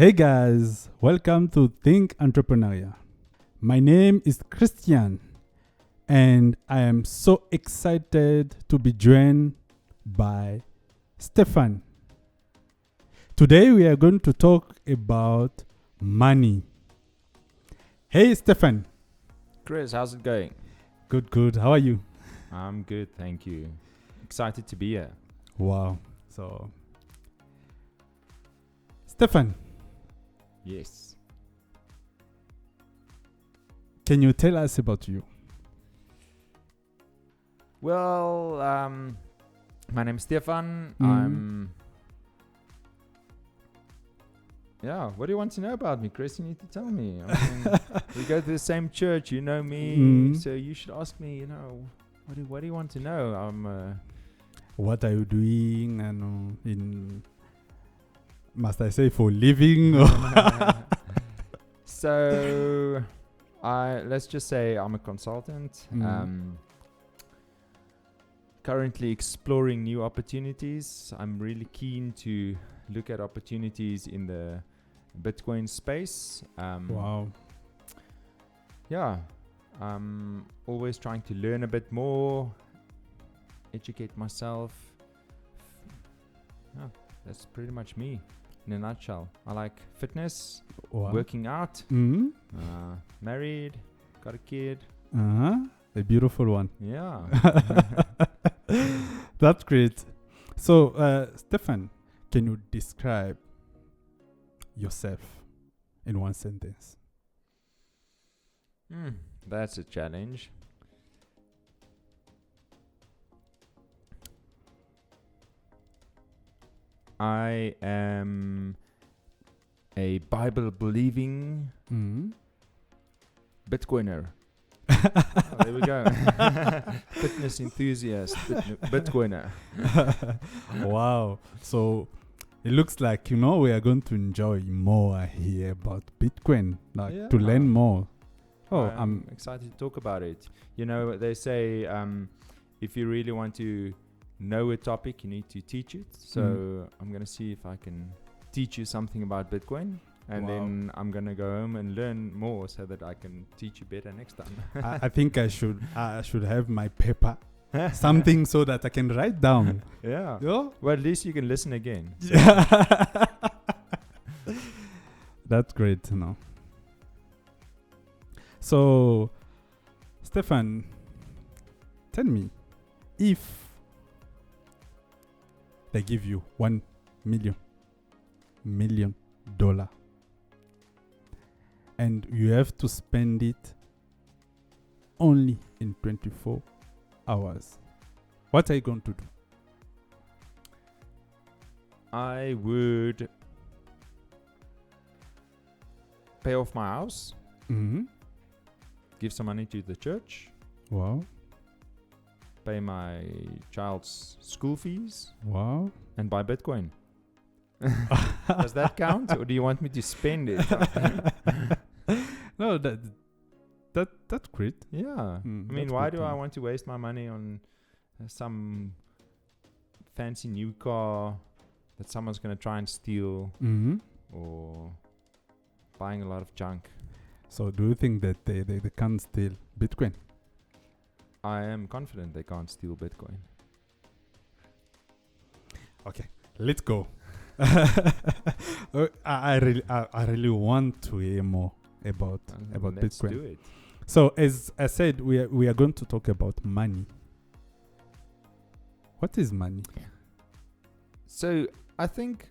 Hey guys, welcome to Think Entrepreneuriat. My name is Christian and I am so excited to be joined by Stephan. Today we are going to talk about money. Hey Stephan. Chris, how's it going? Good. How are you? I'm good, thank you. Excited to be here. Wow. So, Stephan, Yes. can you tell us about you? Well, my name's Stephan. What do you want to know about me, Chris? You need to tell me. I mean, we go to the same church, you know me, so you should ask me, what do you want to know? What are you doing? And must I say for living? So, let's just say I'm a consultant. Currently exploring new opportunities. I'm really keen to look at opportunities in the Bitcoin space. Wow. Yeah, I'm always trying to learn a bit more, educate myself. Yeah, that's pretty much me in a nutshell. I like fitness, Wow. working out, Mm-hmm. married, got a kid. A beautiful one. Yeah. That's great. So, Stephan, can you describe yourself in one sentence? That's a challenge. I am a Bible-believing Bitcoiner. There we go. Fitness enthusiast, Bitcoiner. Wow. So it looks like, we are going to enjoy more here about Bitcoin, to learn more. I'm excited to talk about it. They say if you really want to know a topic, you need to teach it. So I'm going to see if I can teach you something about Bitcoin. And then I'm going to go home and learn more so that I can teach you better next time. I think I should have my paper, something so that I can write down. Yeah. Yeah? Well, at least you can listen again. So. That's great to know. So, Stephan, tell me, if they give you $1 million and you have to spend it only in 24 hours, what are you going to do? I would pay off my house, give some money to the church, Wow. pay my child's school fees, Wow. and buy Bitcoin. Does that count, or do you want me to spend it? No, that's great. Yeah. I mean, why do I want to waste my money on some fancy new car that someone's going to try and steal, or buying a lot of junk? So do you think that they can't steal Bitcoin? I am confident they can't steal Bitcoin. Okay, let's go. I really want to hear more about Let's Bitcoin. do it. So as I said, we are going to talk about money. What is money? So I think,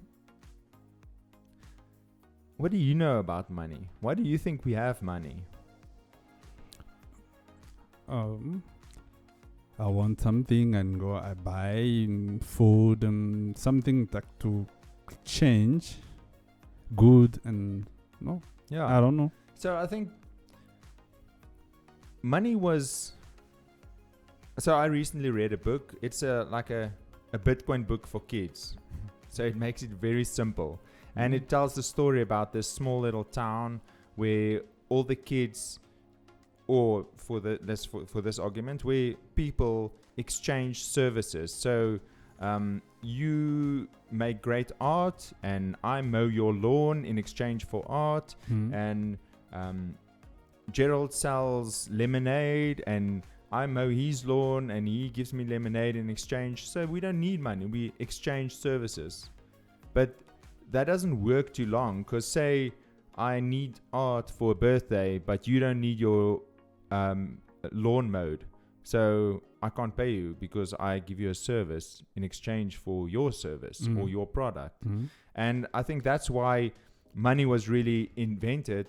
what do you know about money? Why do you think we have money? I want something and I buy food and something to change good and I don't know. So I think money was. So I recently read a book. It's like a Bitcoin book for kids. So it makes it very simple. And it tells the story about this small little town where all the kids, or for this argument, where people exchange services. So You make great art, and I mow your lawn in exchange for art, and Gerald sells lemonade, and I mow his lawn, and he gives me lemonade in exchange. So we don't need money. We exchange services. But that doesn't work too long, because say I need art for a birthday, but you don't need your lawn mowed. So I can't pay you because I give you a service in exchange for your service or your product. And I think that's why money was really invented,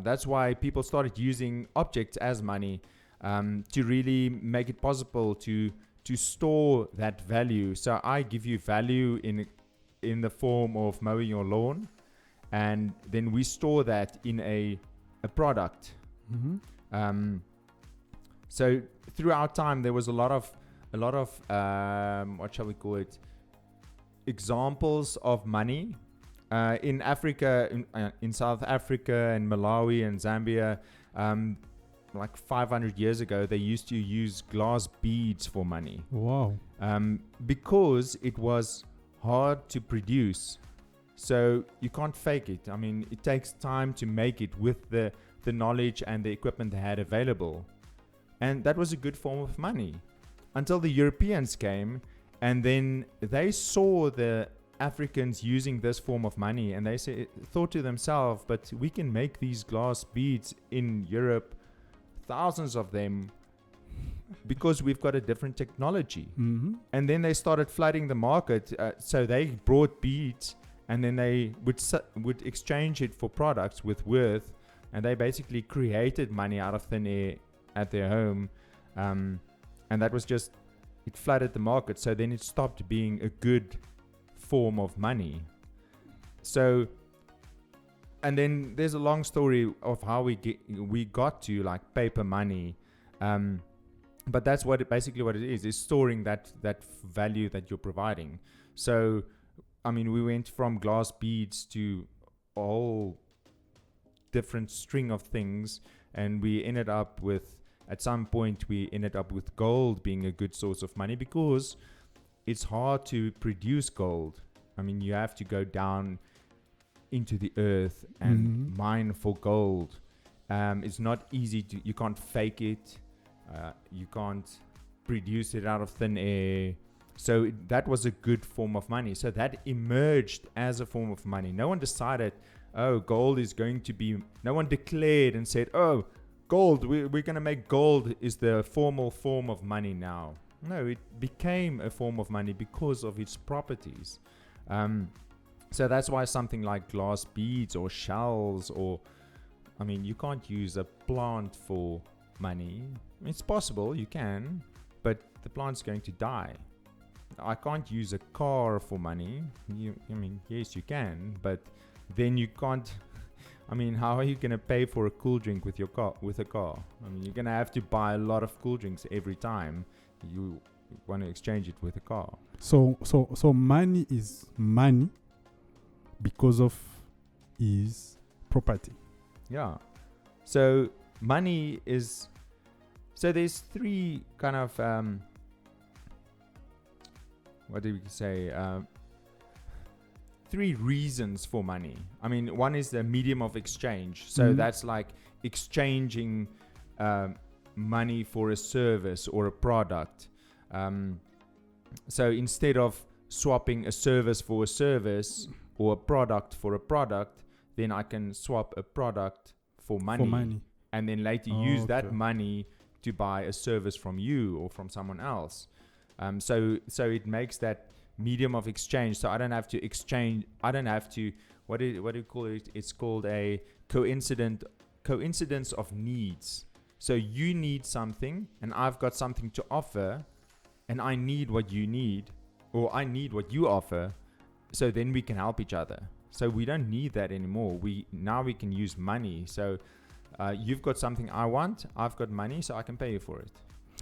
that's why people started using objects as money, to really make it possible to store that value. So I give you value in the form of mowing your lawn, and then we store that in a product. So throughout time, there was a lot of what shall we call it, examples of money. In Africa, in South Africa and Malawi and Zambia, like 500 years ago, they used to use glass beads for money. Wow. Because it was hard to produce. So you can't fake it. I mean, it takes time to make it with the knowledge and the equipment they had available. And that was a good form of money until the Europeans came, and then they saw the Africans using this form of money, and they thought to themselves, but we can make these glass beads in Europe, thousands of them, because we've got a different technology. And then they started flooding the market. So they brought beads, and then they would exchange it for products with worth, and they basically created money out of thin air at their home. And that was just, it flooded the market. So then it stopped being a good form of money. So, and then there's a long story of how we got to like paper money. But that's basically what it is storing that value that you're providing. So, I mean, we went from glass beads to a whole different string of things, and we ended up with, at some point, we ended up with gold being a good source of money, because it's hard to produce gold. I mean, you have to go down into the earth and mine for gold. It's not easy you can't fake it. You can't produce it out of thin air. So that was a good form of money. So that emerged as a form of money. No one decided, gold is going to be, no one declared and said, gold, we're going to make gold is the formal form of money now. No, it became a form of money because of its properties. So that's why something like glass beads or shells, you can't use a plant for money. It's possible, you can, but the plant's going to die. I can't use a car for money. Yes, you can, but then you can't. How are you going to pay for a cool drink with a car? You're going to have to buy a lot of cool drinks every time you want to exchange it with a car. So money is money because of its property. Yeah. So money is. So there's three kind of what do we say? Three reasons for money. One is the medium of exchange. So that's like exchanging money for a service or a product. So instead of swapping a service for a service or a product for a product, then I can swap a product for money. And then later use that money to buy a service from you or from someone else. So it makes that medium of exchange. So I don't have to exchange. I don't have to. What do you call it? It's called a coincidence of needs. So you need something, and I've got something to offer, and I need what you need, or I need what you offer. So then we can help each other. So we don't need that anymore. Now we can use money. So you've got something I want. I've got money, so I can pay you for it.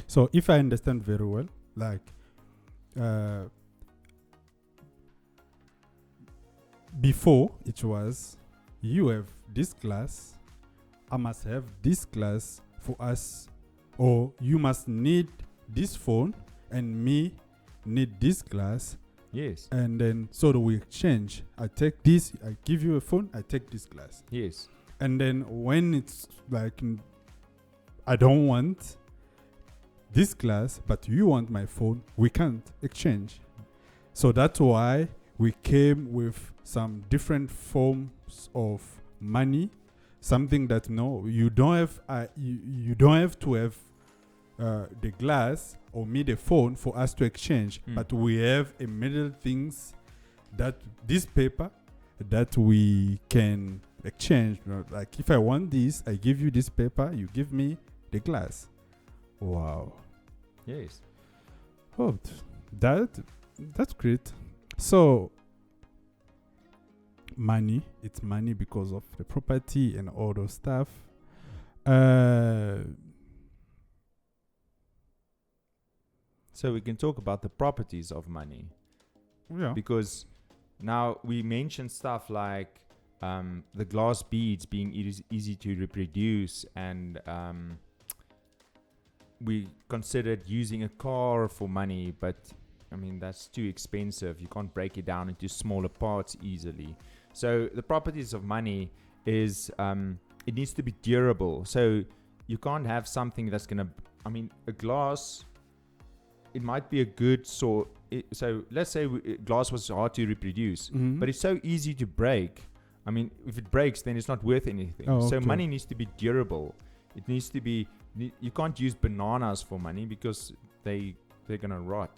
So if I understand very well, like before it was, you have this class, I must have this class for us, or you must need this phone and me need this glass, Yes. and then so that we exchange. I take this, I give you a phone, I take this glass. Yes. And then when it's like, I don't want this glass, but you want my phone, we can't exchange. So that's why we came with some different forms of money, something that you don't have. You don't have to have the glass or me the phone for us to exchange, but we have a middle things that this paper that we can exchange. Like if I want this, I give you this paper, you give me the glass. Wow. Yes. Oh, that's great. So money, it's money because of the property and all those stuff. So we can talk about the properties of money. Yeah. Because now we mentioned stuff like the glass beads being easy to reproduce, and we considered using a car for money, but I mean that's too expensive. You can't break it down into smaller parts easily. So the properties of money is it needs to be durable. So you can't have something that's gonna, I mean, a glass, it might be a good sort. So let's say glass was hard to reproduce, but it's so easy to break. I mean, if it breaks, then it's not worth anything. So money needs to be durable. It needs to be, you can't use bananas for money because they're gonna rot.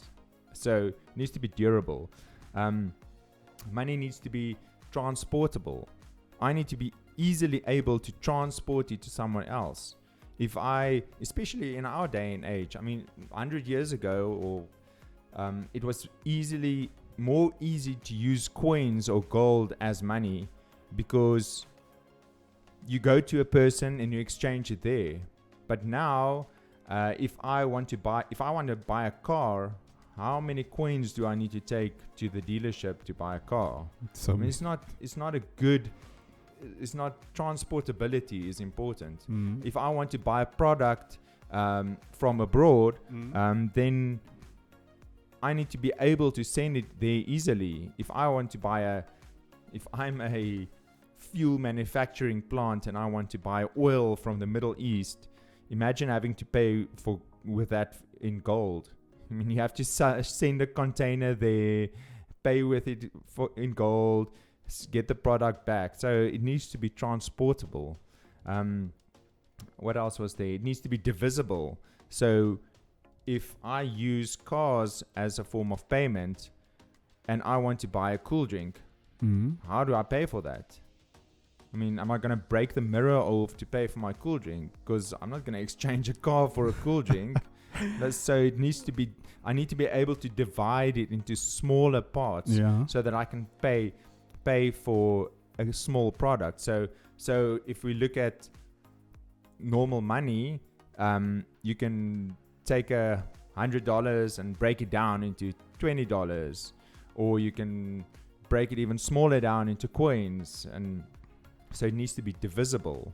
So it needs to be durable. Money needs to be transportable. I need to be easily able to transport it to someone else. If I, especially in our day and age, I mean, 100 years ago, or it was more easy to use coins or gold as money, because you go to a person and you exchange it there. But now, if I want to buy a car, how many coins do I need to take to the dealership to buy a car? I mean, it's not transportability is important. If I want to buy a product from abroad, then I need to be able to send it there easily. If I'm a fuel manufacturing plant and I want to buy oil from the Middle East, imagine having to pay with that in gold. I mean, you have to send a container there, pay with it in gold, get the product back. So it needs to be transportable. What else was there? It needs to be divisible. So if I use cars as a form of payment and I want to buy a cool drink, how do I pay for that? I mean, am I going to break the mirror off to pay for my cool drink? Because I'm not going to exchange a car for a cool drink. So it needs to be, I need to be able to divide it into smaller parts so that I can pay for a small product. So if we look at normal money, you can take $100 and break it down into $20, or you can break it even smaller down into coins. And so it needs to be divisible.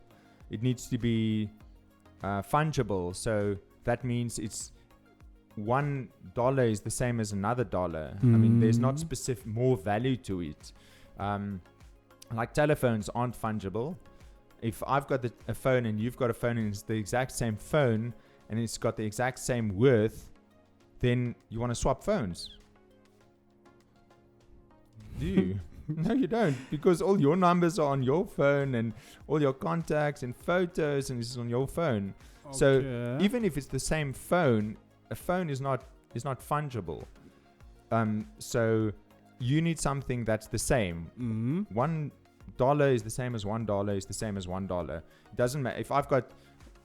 It needs to be fungible. So that means it's $1 is the same as another dollar. I mean, there's not specific more value to it. Like telephones aren't fungible. If I've got a phone and you've got a phone and it's the exact same phone and it's got the exact same worth, then you want to swap phones. Do you? No, you don't, because all your numbers are on your phone and all your contacts and photos and this is on your phone. Okay. So even if it's the same phone, a phone is not fungible. So you need something that's the same. $1 is the same as $1 is the same as $1. It doesn't matter if I've got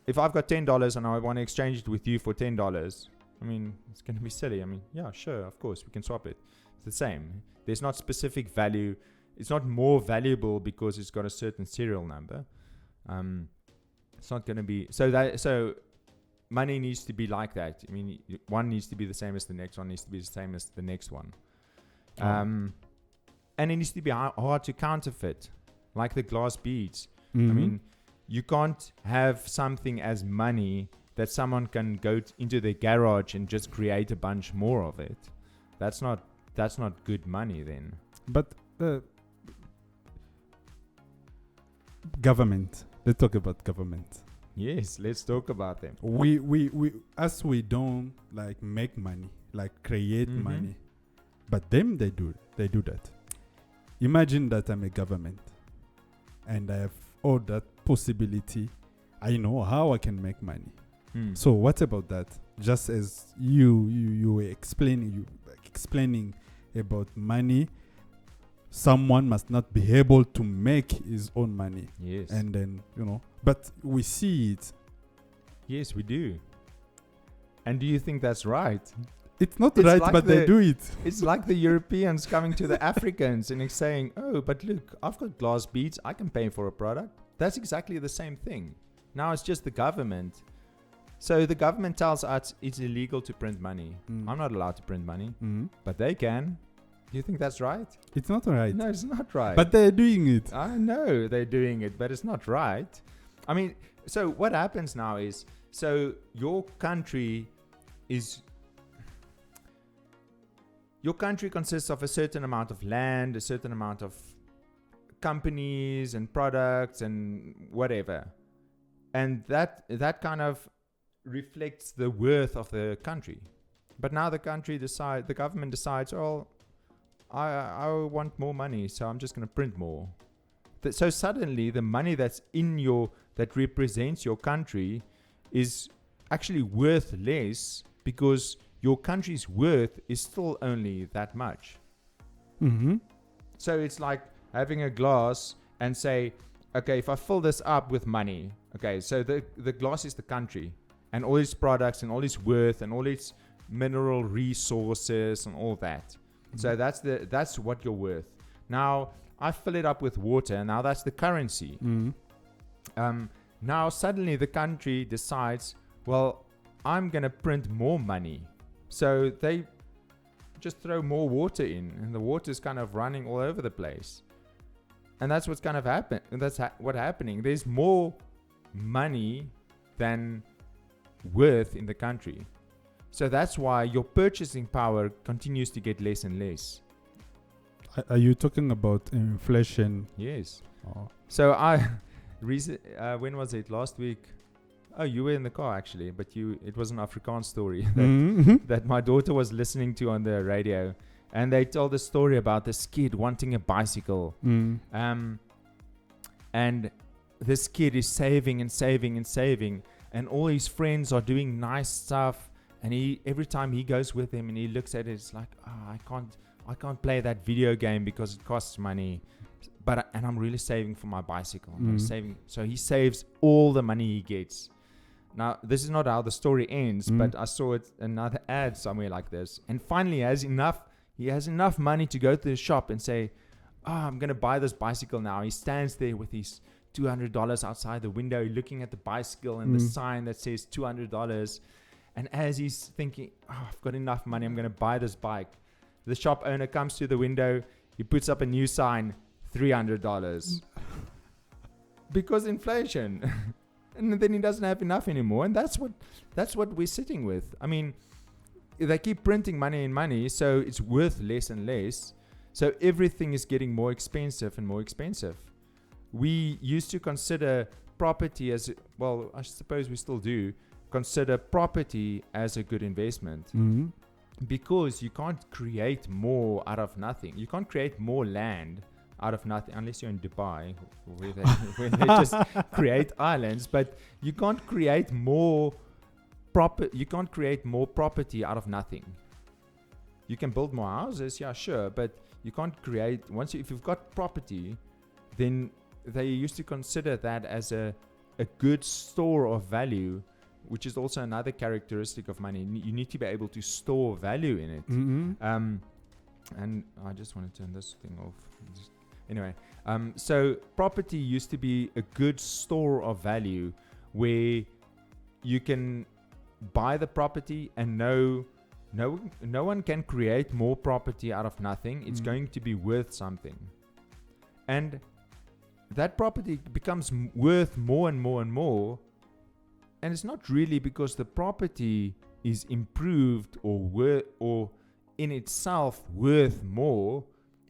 $10 and I want to exchange it with you for $10. I mean, it's going to be silly. I mean, yeah, sure, of course we can swap it. It's the same. There's not specific value. It's not more valuable because it's got a certain serial number. It's not going to be so money needs to be like that. I mean, one needs to be the same as the next one, needs to be the same as the next one. And it needs to be hard to counterfeit, like the glass beads. I mean, you can't have something as money that someone can go into their garage and just create a bunch more of it. That's not good money then. But government. Let's talk about government. Yes, let's talk about them. We we don't like make money, like create money, but them they do that. Imagine that I'm a government, and I have all that possibility. I know how I can make money. So what about that? Just as you were explaining about money, someone must not be able to make his own money. Yes. And then, but we see it. Yes, we do. And do you think that's right? It's not right, like but they do it. It's like the Europeans coming to the Africans and saying, oh, but look, I've got glass beads. I can pay for a product. That's exactly the same thing. Now it's just the government. So the government tells us it's illegal to print money. I'm not allowed to print money, but they can. Do you think that's right? It's not right. No, it's not right. But they're doing it. I know they're doing it, but it's not right. I mean, so what happens now is, so your country consists of a certain amount of land, a certain amount of companies and products and whatever. And that kind of reflects the worth of the country. But now the government decides, well, I want more money, so I'm just going to print more. So suddenly the money that represents your country is actually worth less because your country's worth is still only that much. So it's like having a glass and say, okay, if I fill this up with money, okay, so the glass is the country and all its products and all its worth and all its mineral resources and all that. So that's what you're worth. Now I fill it up with water. Now that's the currency. Now suddenly the country decides, well, I'm going to print more money. So they just throw more water in, and the water is kind of running all over the place. And that's what's kind of happening. That's what's happening. There's more money than worth in the country. So that's why your purchasing power continues to get less and less. Are you talking about inflation? Yes. Oh. So when was it? Last week? Oh, you were in the car actually, but it was an Afrikaans story that my daughter was listening to on the radio. And they told a story about this kid wanting a bicycle. And this kid is saving and saving and saving. And all his friends are doing nice stuff. And every time he goes with them and he looks at it, it's like, I can't play that video game because it costs money. And I'm really saving for my bicycle. I'm saving. So he saves all the money he gets. Now, this is not how the story ends, but I saw another ad somewhere like this. And finally, he has enough money to go to the shop and say, I'm going to buy this bicycle now. He stands there with his $200 outside the window, looking at the bicycle and the sign that says $200. And as he's thinking, I've got enough money, I'm going to buy this bike. The shop owner comes to the window. He puts up a new sign, $300. Because inflation. And then he doesn't have enough anymore. And that's what we're sitting with. I mean, they keep printing money and money, so it's worth less and less. So everything is getting more expensive and more expensive. We used to consider property as, well, I suppose we still do, consider property as a good investment. Because you can't create more out of nothing. You can't create more land out of nothing, unless you're in Dubai, where they just create islands. But you can't create more property out of nothing. You can build more houses, yeah, sure, but you can't create. If you've got property, then they used to consider that as a good store of value, which is also another characteristic of money. You need to be able to store value in it. And I just want to turn this thing off. Anyway, so property used to be a good store of value where you can buy the property and no one can create more property out of nothing. It's going to be worth something. And that property becomes worth more and more and more and it's not really because the property is improved or in itself worth more.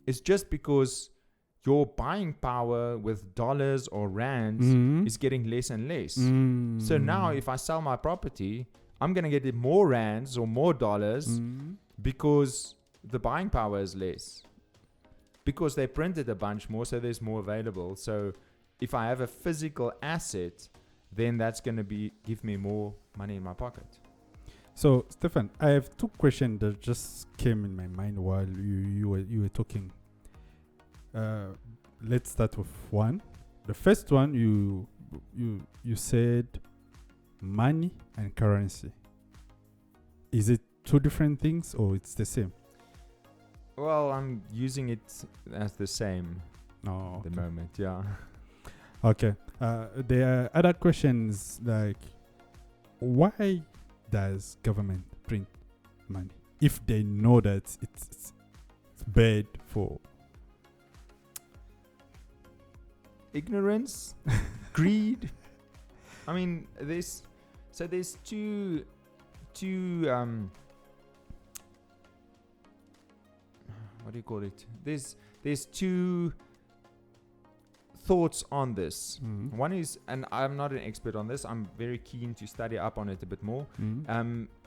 It's just because your buying power with dollars or rands is getting less and less. So now if I sell my property, I'm going to get more rands or more dollars because the buying power is less. Because they printed a bunch more, so there's more available. So if I have a physical asset, then that's going to give me more money in my pocket. So, Stephan, I have two questions that just came in my mind while you were talking. Let's start with one. The first one, you said money and currency. Is it two different things or it's the same? Well, I'm using it as the same at the moment, yeah. Okay. There are other questions like, why does government print money if they know that it's bad for ignorance, greed? I mean, there's two what do you call it? There's two thoughts on this. One is, and I'm not an expert on this, I'm very keen to study up on it a bit more.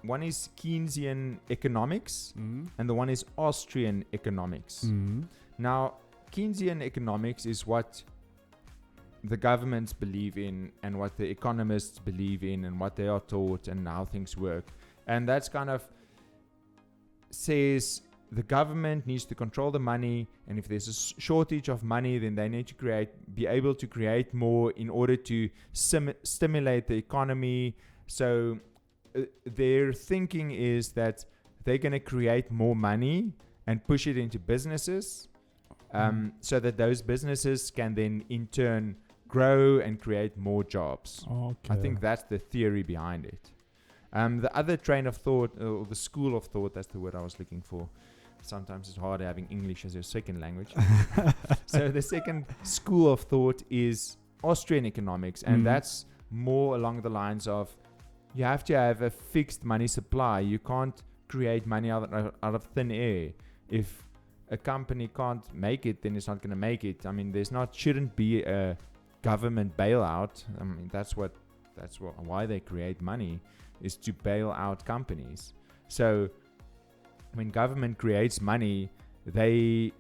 One is Keynesian economics, and the one is Austrian economics. Now, Keynesian economics is what the governments believe in and what the economists believe in and what they are taught and how things work. And that's kind of says the government needs to control the money, and if there's a shortage of money, then they need to be able to create more in order to stimulate the economy. So their thinking is that they're going to create more money and push it into businesses, so that those businesses can then in turn grow and create more jobs. Okay. I think that's the theory behind it. The other train of thought, or the school of thought, that's the word I was looking for. Sometimes it's hard having English as your second language. So the second school of thought is Austrian economics, and that's more along the lines of you have to have a fixed money supply. You can't create money out of thin air. If a company can't make it, then it's not going to make it. I mean, shouldn't be a government bailout. I mean, that's why they create money, is to bail out companies. So when government creates money, they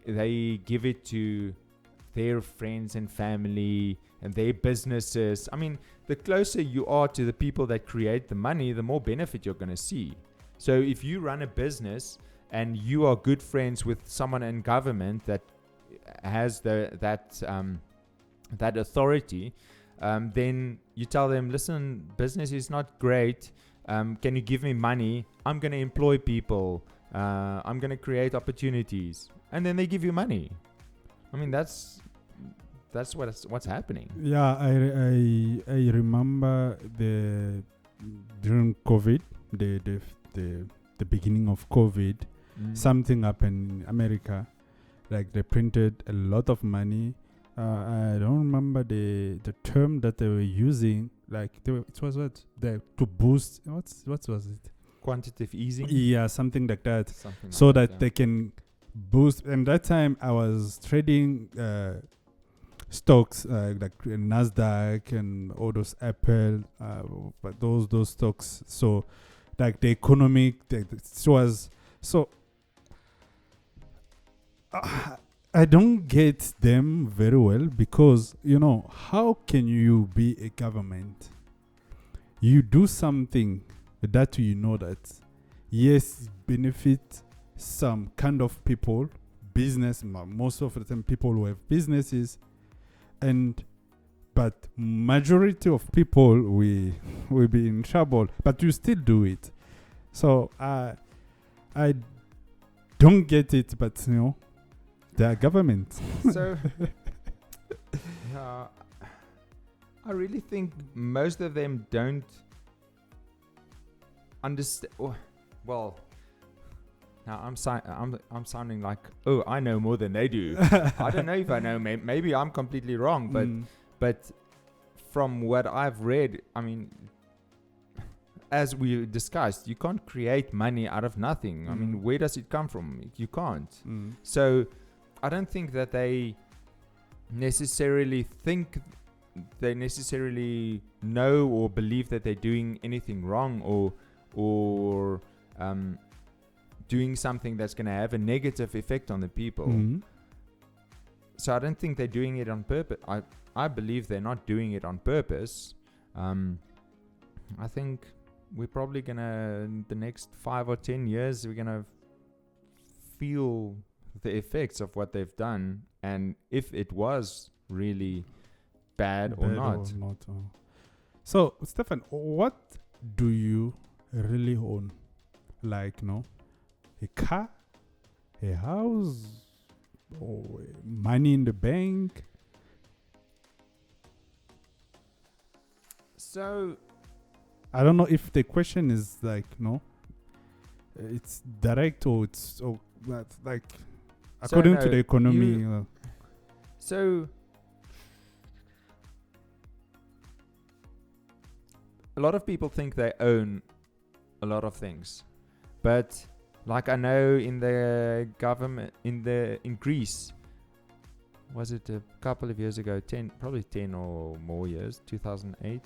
give it to their friends and family and their businesses. I mean, the closer you are to the people that create the money, the more benefit you're going to see. So if you run a business and you are good friends with someone in government that has that authority, then you tell them, listen, business is not great. Can you give me money? I'm going to employ people. I'm going to create opportunities. And then they give you money. I mean, that's what's happening. Yeah, I remember during COVID, the beginning of COVID, something happened in America. Like they printed a lot of money. I don't remember the term that they were using. Like it was to boost. What was it? Quantitative easing. Yeah, something like that. So that they can boost. And that time I was trading stocks like Nasdaq and all those Apple, but those stocks. So like the economic, it was so. I don't get them very well because, how can you be a government? You do something that that, yes, benefit some kind of people, business, most of the time people who have businesses, but majority of people will be in trouble, but you still do it. So I don't get it, but they are government. So I really think most of them don't understand. Well, now I'm sounding like, I know more than they do. I don't know if I know. Maybe I'm completely wrong, but from what I've read, I mean, as we discussed, you can't create money out of nothing. I mean, where does it come from? You can't. So I don't think that they necessarily know or believe that they're doing anything wrong or doing something that's going to have a negative effect on the people. So I don't think they're doing it on purpose. I believe they're not doing it on purpose. I think we're probably gonna, in the next 5 or 10 years, we're gonna feel the effects of what they've done, and if it was really bad or not. So, Stephan, what do you really own? Like, a car, a house, or money in the bank? So, I don't know if the question is like, it's direct or it's like according to the economy. So, a lot of people think they own a lot of things, but like I know in the government, in Greece, was it a couple of years ago, probably 10 or more years, 2008?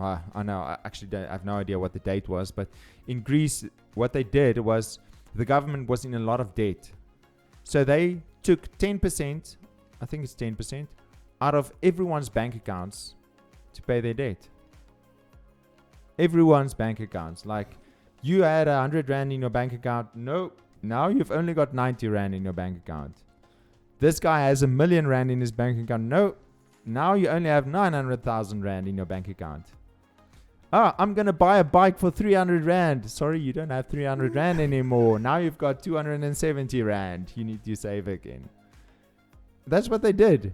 I know, I have no idea what the date was, but in Greece, what they did was the government was in a lot of debt. So they took 10%, I think it's 10%, out of everyone's bank accounts to pay their debt. Everyone's bank accounts. Like, you had 100 Rand in your bank account. No, now you've only got 90 Rand in your bank account. This guy has 1 million Rand in his bank account. No, now you only have 900,000 Rand in your bank account. I'm going to buy a bike for 300 Rand. Sorry, you don't have 300 Rand anymore. Now you've got 270 Rand. You need to save again. That's what they did.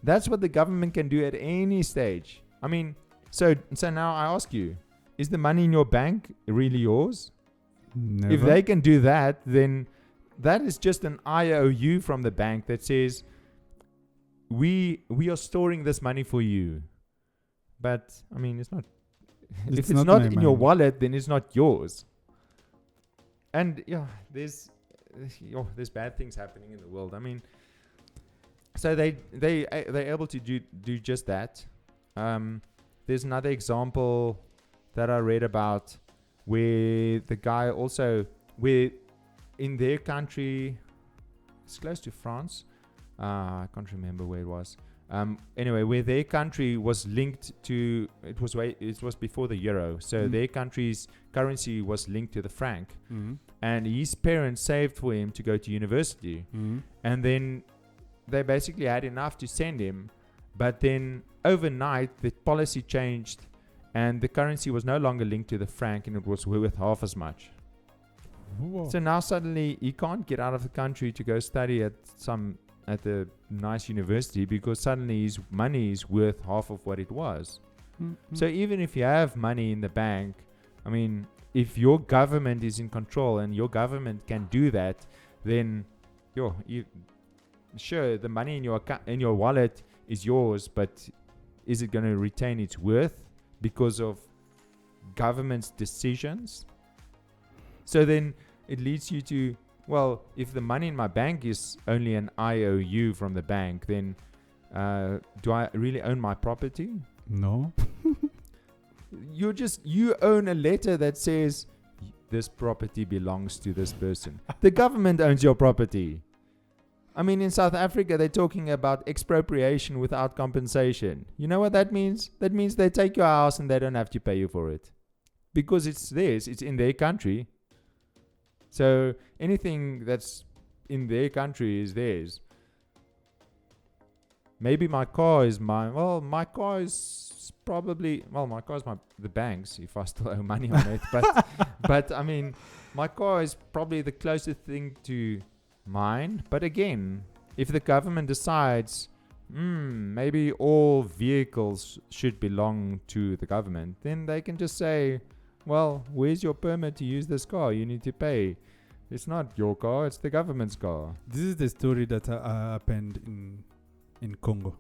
That's what the government can do at any stage. I mean, so now I ask you, is the money in your bank really yours? Never. If they can do that, then that is just an IOU from the bank that says, we are storing this money for you. But, I mean, it's not. If it's not in your wallet, then it's not yours. And there's bad things happening in the world. I mean, so they're able to do just that. There's another example that I read about where the guy also, where in their country, it's close to France. I can't remember where it was. Anyway, where their country was linked to, it was before the euro. So their country's currency was linked to the franc. And his parents saved for him to go to university. And then they basically had enough to send him. But then overnight, the policy changed and the currency was no longer linked to the franc and it was worth half as much. Whoa. So now suddenly he can't get out of the country to go study at a nice university because suddenly his money is worth half of what it was. So even if you have money in the bank, I mean, if your government is in control and your government can do that, then sure, the money in your wallet is yours, but is it going to retain its worth because of government's decisions? So then it leads you to, well, if the money in my bank is only an IOU from the bank, then do I really own my property? No. You own a letter that says this property belongs to this person. The government owns your property. I mean, in South Africa, they're talking about expropriation without compensation. You know what that means? That means they take your house and they don't have to pay you for it. Because it's theirs. It's in their country. So anything that's in their country is theirs. Maybe my car is mine. Well, my car is probably... Well, my car is the bank's, if I still owe money on it. But I mean, my car is probably the closest thing to mine. But again, if the government decides, maybe all vehicles should belong to the government, then they can just say, well, where's your permit to use this car? You need to pay. It's not your car, it's the government's car. This is the story that happened in Congo.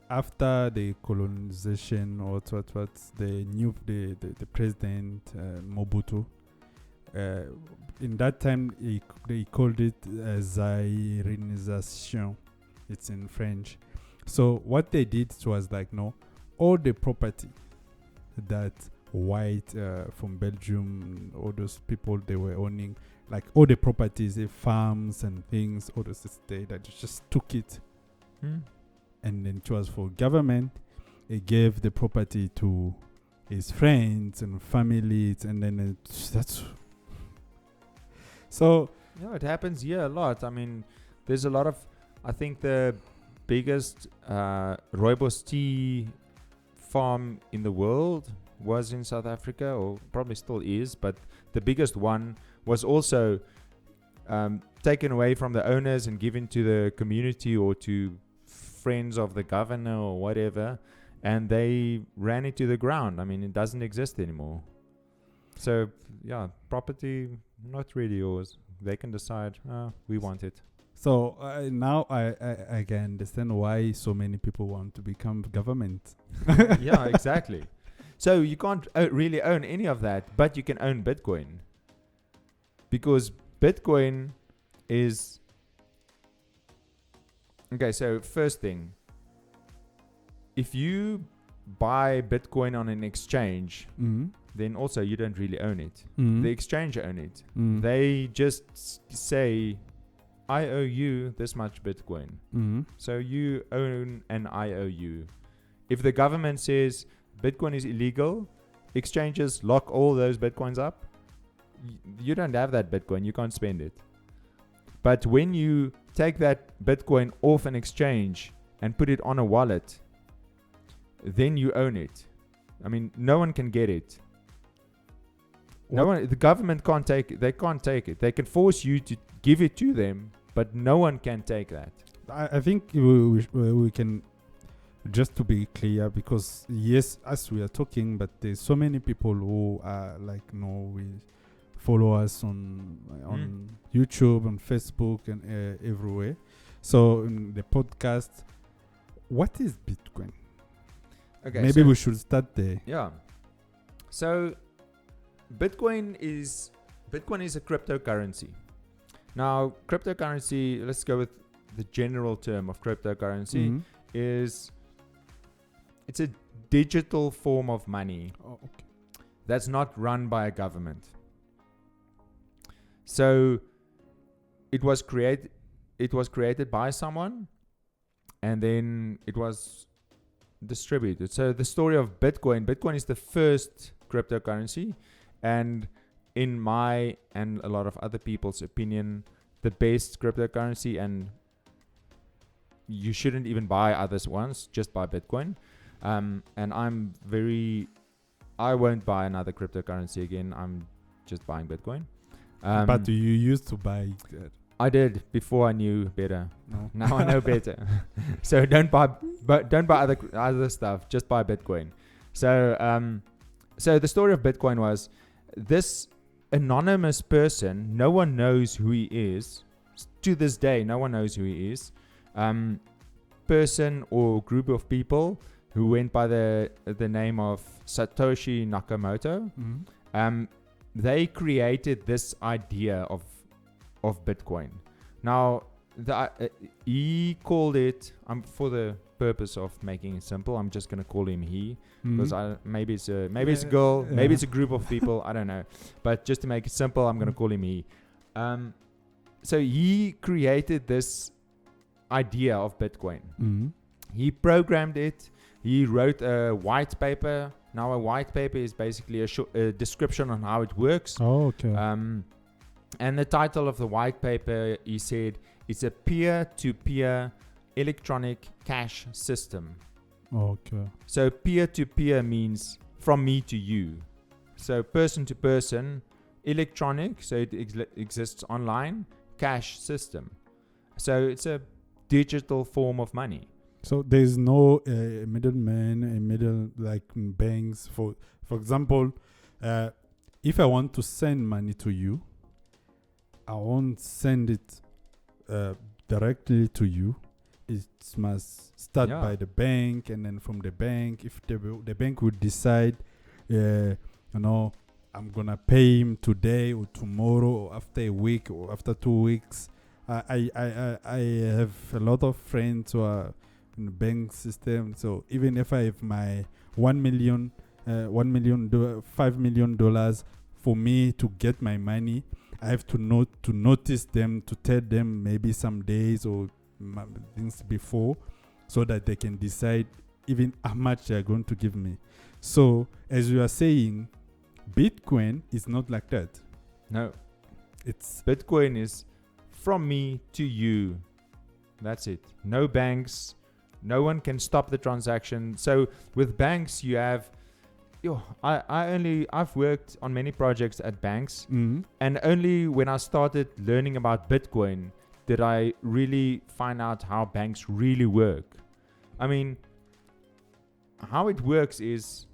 after the colonization or what the president Mobutu. In that time, they called it Zairisation. It's in French. So what they did was like, no, all the property that white from Belgium, all those people they were owning, like all the properties, the farms and things, all those that just took it. And then it was for government. He gave the property to his friends and families, and then that's so. Yeah, it happens here a lot. I mean, there's a lot of. I think the biggest rooibos tea farm in the world was in South Africa, or probably still is, but the biggest one was also taken away from the owners and given to the community or to friends of the governor or whatever, and they ran it to the ground. I mean, it doesn't exist anymore. So yeah, property not really yours. They can decide, we want it. So now I can understand why so many people want to become government. Yeah, exactly. So you can't really own any of that, but you can own Bitcoin, because Bitcoin is okay. So first thing, if you buy Bitcoin on an exchange, then also you don't really own it. The exchange own it. They just say, I owe you this much Bitcoin. So you own an IOU. If the government says Bitcoin is illegal, exchanges lock all those Bitcoins up, you don't have that Bitcoin. You can't spend it. But when you take that Bitcoin off an exchange and put it on a wallet, then you own it. I mean, no one can get it. The government can't take it. They can't take it. They can force you to give it to them, but no one can take that. I think we can, just to be clear, because yes, as we are talking, but there's so many people who are like, we follow us on YouTube, on Facebook, and everywhere. So in the podcast, what is Bitcoin? Okay, maybe we should start there. Yeah. So Bitcoin is a cryptocurrency. Now, cryptocurrency, let's go with the general term of cryptocurrency, it's a digital form of money that's not run by a government. So it was created by someone, and then it was distributed. So the story of Bitcoin is the first cryptocurrency, and in my and a lot of other people's opinion, the best cryptocurrency, and you shouldn't even buy others ones, just buy Bitcoin. And I won't buy another cryptocurrency again. I'm just buying Bitcoin. But you used to buy that. I did before I knew better. No. Now I know better. So don't buy other stuff. Just buy Bitcoin. So the story of Bitcoin was this anonymous person. No one knows who he is. To this day, no one knows who he is. Person or group of people who went by the name of Satoshi Nakamoto. They created this idea of Bitcoin. Now, he called it, for the purpose of making it simple, I'm just going to call him he, because maybe it's a girl, maybe it's a group of people, I don't know. But just to make it simple, I'm going to call him he. So he created this idea of Bitcoin. He programmed it. He wrote a white paper. Now, a white paper is basically a description on how it works. Oh, okay. And the title of the white paper, he said, it's a peer-to-peer electronic cash system. Okay. So peer-to-peer means from me to you. So person to person, electronic, so it exists online, cash system. So it's a digital form of money. So there's no middleman, like banks. For example, if I want to send money to you, I won't send it directly to you, it must start Yeah. by the bank, and then from the bank, if the bank would decide, I'm gonna pay him today or tomorrow or after a week or after 2 weeks. I have a lot of friends who are in the bank system. So even if I have my $5 million, for me to get my money, I have to notice them, to tell them maybe some days or things before, so that they can decide even how much they are going to give me. So as you are saying, Bitcoin is not like that. No. It's Bitcoin is from me to you. That's it. No banks. No one can stop the transaction. So with banks, you have... I've worked on many projects at banks, and only when I started learning about Bitcoin did I really find out how banks really work. I mean, how it works is...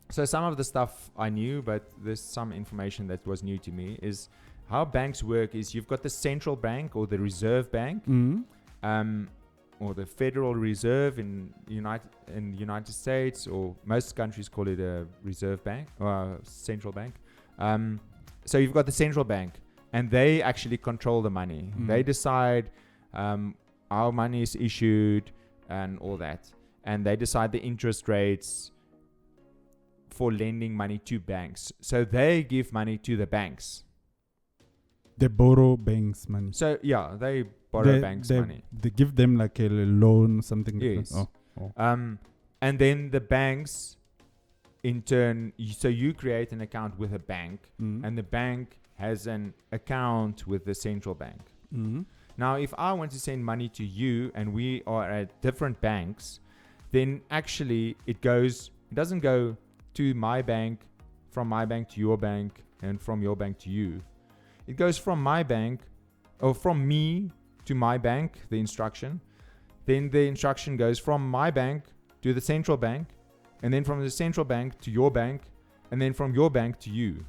So some of the stuff I knew, but there's some information that was new to me, is how banks work is you've got the central bank or the reserve bank, or the Federal Reserve in the United States, or most countries call it a reserve bank or central bank. So you've got the central bank, and they actually control the money. They decide how money is issued and all that, and they decide the interest rates for lending money to banks. So they give money to the banks. They borrow banks' money. So yeah, they borrow banks' money. They give them like a loan, something like Yes. that. Oh. And then the banks, in turn, so you create an account with a bank, and the bank has an account with the central bank. Now, if I want to send money to you and we are at different banks, then actually it doesn't go to my bank, from my bank to your bank, and from your bank to you. It goes from my bank, or from me to my bank, the instruction. Then the instruction goes from my bank to the central bank, and then from the central bank to your bank, and then from your bank to you.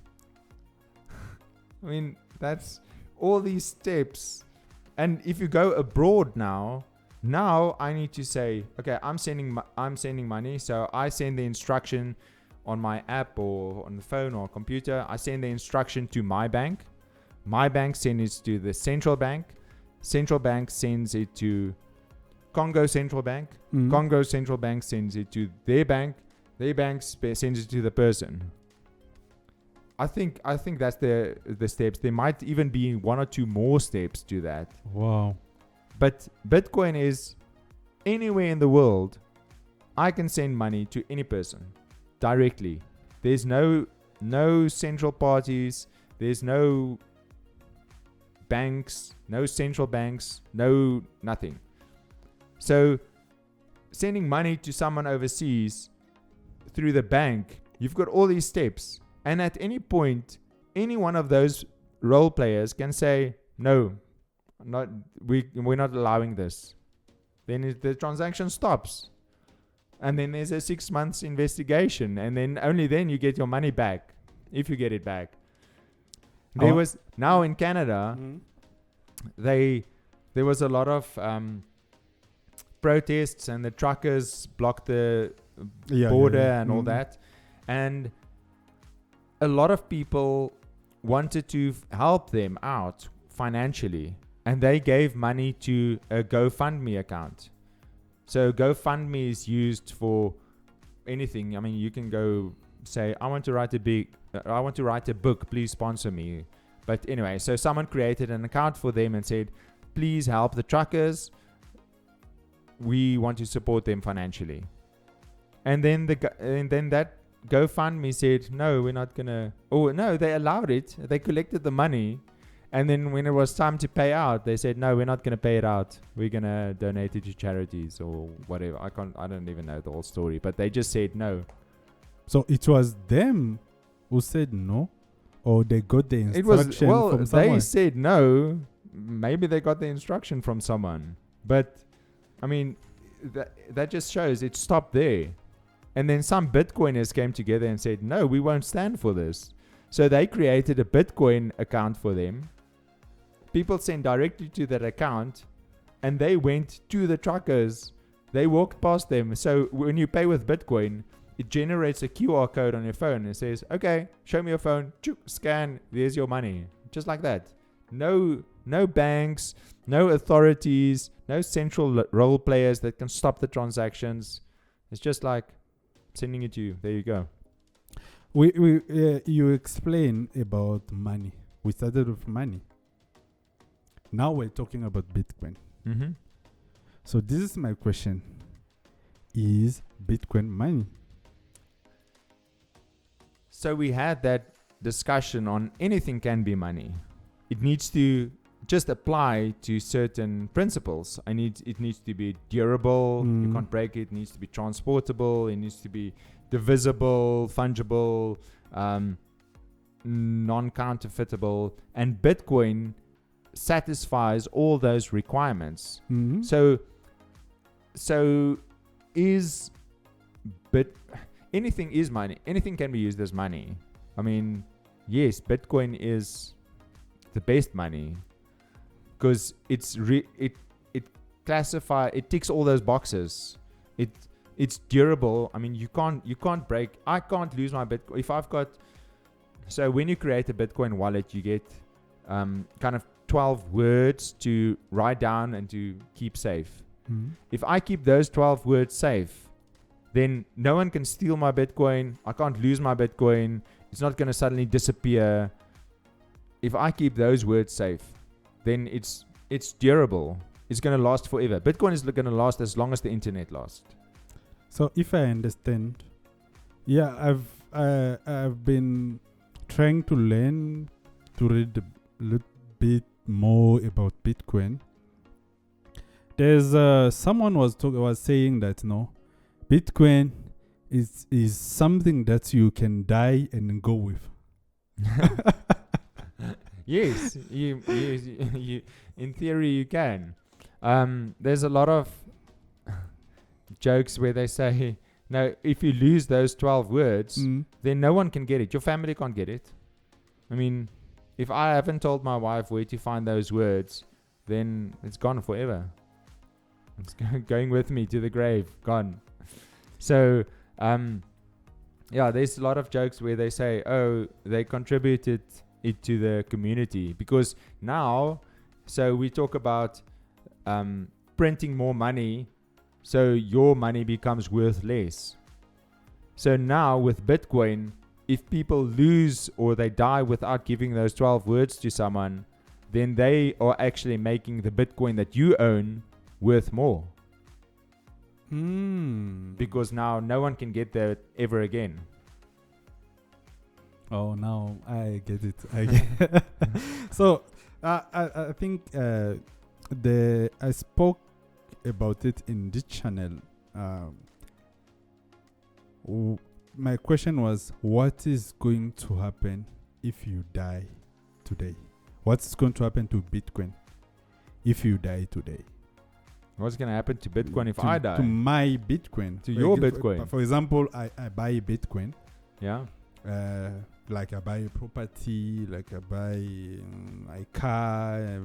I mean, that's all these steps. And if you go abroad now I need to say, okay, I'm sending money, so I send the instruction on my app or on the phone or computer. I send the instruction to my bank. My bank sends it to the central bank. Central bank sends it to Congo Central Bank. Congo Central Bank sends it to their bank. Their bank sends it to the person. I think that's the steps. There might even be one or two more steps to that. Wow. But Bitcoin is anywhere in the world. I can send money to any person directly. There's no central parties. There's no banks, no central banks, no nothing. So sending money to someone overseas through the bank, you've got all these steps. And at any point, any one of those role players can say, no, we're not allowing this. Then the transaction stops. And then there's a 6 months investigation. And then only then you get your money back, if you get it back. Now in Canada, there was a lot of protests, and the truckers blocked the border and all that. And a lot of people wanted to help them out financially, and they gave money to a GoFundMe account. So GoFundMe is used for anything. I mean, you can go say, I want to write a book, please sponsor me. But anyway, so someone created an account for them and said, please help the truckers. We want to support them financially. And then that GoFundMe said, no, we're not going to... Oh, no, they allowed it. They collected the money. And then when it was time to pay out, they said, no, we're not going to pay it out. We're going to donate it to charities or whatever. I don't even know the whole story. But they just said no. So it was them who said no? Or they got the instruction from someone? They said no. Maybe they got the instruction from someone. But, I mean, that just shows it stopped there. And then some Bitcoiners came together and said, no, we won't stand for this. So they created a Bitcoin account for them. People send directly to that account, and they went to the truckers. They walked past them. So when you pay with Bitcoin, it generates a QR code on your phone and says, okay, show me your phone, scan, there's your money. Just like that. No banks, no authorities, no central role players that can stop the transactions. It's just like sending it to you. There you go. You explain about money. We started with money. Now we're talking about Bitcoin. Mm-hmm. So this is my question. Is Bitcoin money? So we had that discussion on anything can be money. It needs to just apply to certain principles. It needs to be durable. You can't break it. It needs to be transportable. It needs to be divisible, fungible, non-counterfeitable. And Bitcoin satisfies all those requirements. Mm-hmm. So is anything is money. Anything can be used as money. I mean, yes, Bitcoin is the best money because it ticks all those boxes. It's durable. I mean, you can't break. I can't lose my Bitcoin if I've got. So when you create a Bitcoin wallet, you get kind of 12 words to write down and to keep safe. Mm-hmm. If I keep those 12 words safe, then no one can steal my Bitcoin. I can't lose my Bitcoin. It's not going to suddenly disappear. If I keep those words safe, then it's durable. It's going to last forever. Bitcoin is going to last as long as the internet lasts. So if I understand, I've been trying to learn to read a little bit more about Bitcoin. There's someone was saying that Bitcoin is something that you can die and go with. Yes, you in theory you can. There's a lot of jokes where they say, no, if you lose those 12 words, then no one can get it. Your family can't get it. I mean, if I haven't told my wife where to find those words, then it's gone forever. It's going with me to the grave, gone. So, there's a lot of jokes where they say, oh, they contributed it to the community because now, so we talk about printing more money, so your money becomes worth less. So now with Bitcoin, if people lose or they die without giving those 12 words to someone, then they are actually making the Bitcoin that you own worth more. Because now no one can get there ever again. Oh, now I get it. So I think I spoke about it in this channel. My question was, what is going to happen if you die today? What's going to happen to Bitcoin if you die today? What's going to happen to Bitcoin if I die? To my Bitcoin. To your Bitcoin. For example, I buy Bitcoin. Yeah. Like I buy a property, like I buy a car,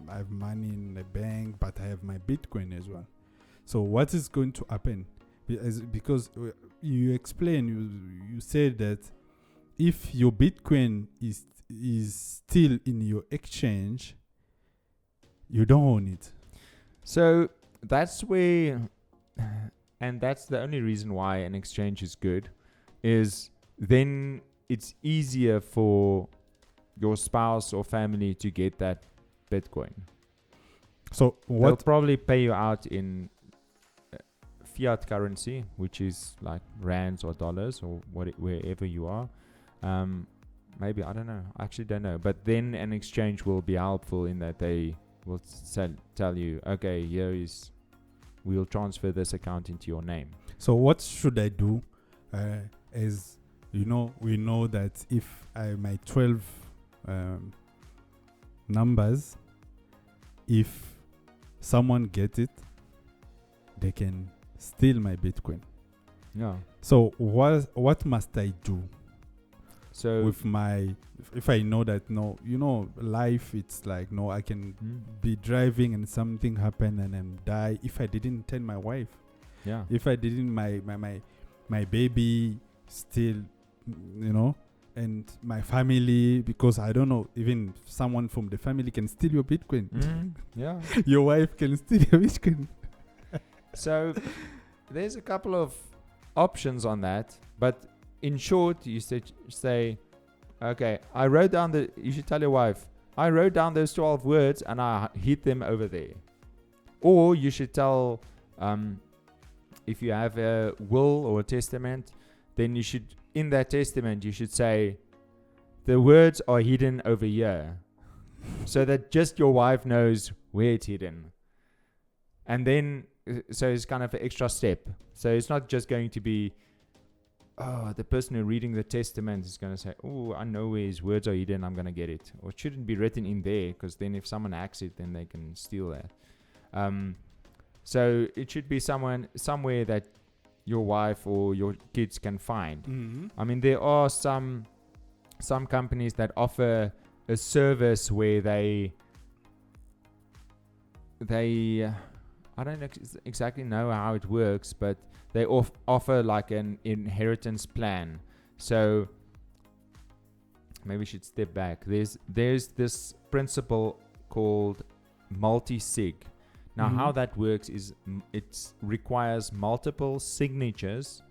I have money in the bank, but I have my Bitcoin as well. So what is going to happen? Because you explained, you said that if your Bitcoin is still in your exchange, you don't own it. So that's where, and that's the only reason why an exchange is good, is then it's easier for your spouse or family to get that Bitcoin. So they'll probably pay you out in fiat currency, which is like rands or dollars or wherever you are. Maybe, I don't know. I actually don't know. But then an exchange will be helpful in that they will tell you, okay, we'll transfer this account into your name. So what should I do? As we know that if my 12 numbers, if someone gets it, they can steal my Bitcoin. Yeah. So what must I do? So with my, if I know that, no, life, it's like, no, I can be driving and something happen and then die. If I didn't tell my wife, if I didn't, my baby still, and my family, because I don't know, even someone from the family can steal your Bitcoin. Yeah. Your wife can steal your Bitcoin. So there's a couple of options on that, but in short, you say, okay, you should tell your wife, I wrote down those 12 words and I hid them over there. Or you should tell, if you have a will or a testament, then you should, in that testament, you should say, the words are hidden over here. So that just your wife knows where it's hidden. And then, so it's kind of an extra step. So it's not just going to be, the person who's reading the testament is going to say, I know where his words are hidden, I'm going to get it. Or it shouldn't be written in there, because then if someone hacks it, then they can steal that. So it should be somewhere that your wife or your kids can find. Mm-hmm. I mean, there are some companies that offer a service where they I don't exactly know how it works, but they offer like an inheritance plan. So maybe we should step back. There's this principle called multi-sig. Now, how that works is it requires multiple signatures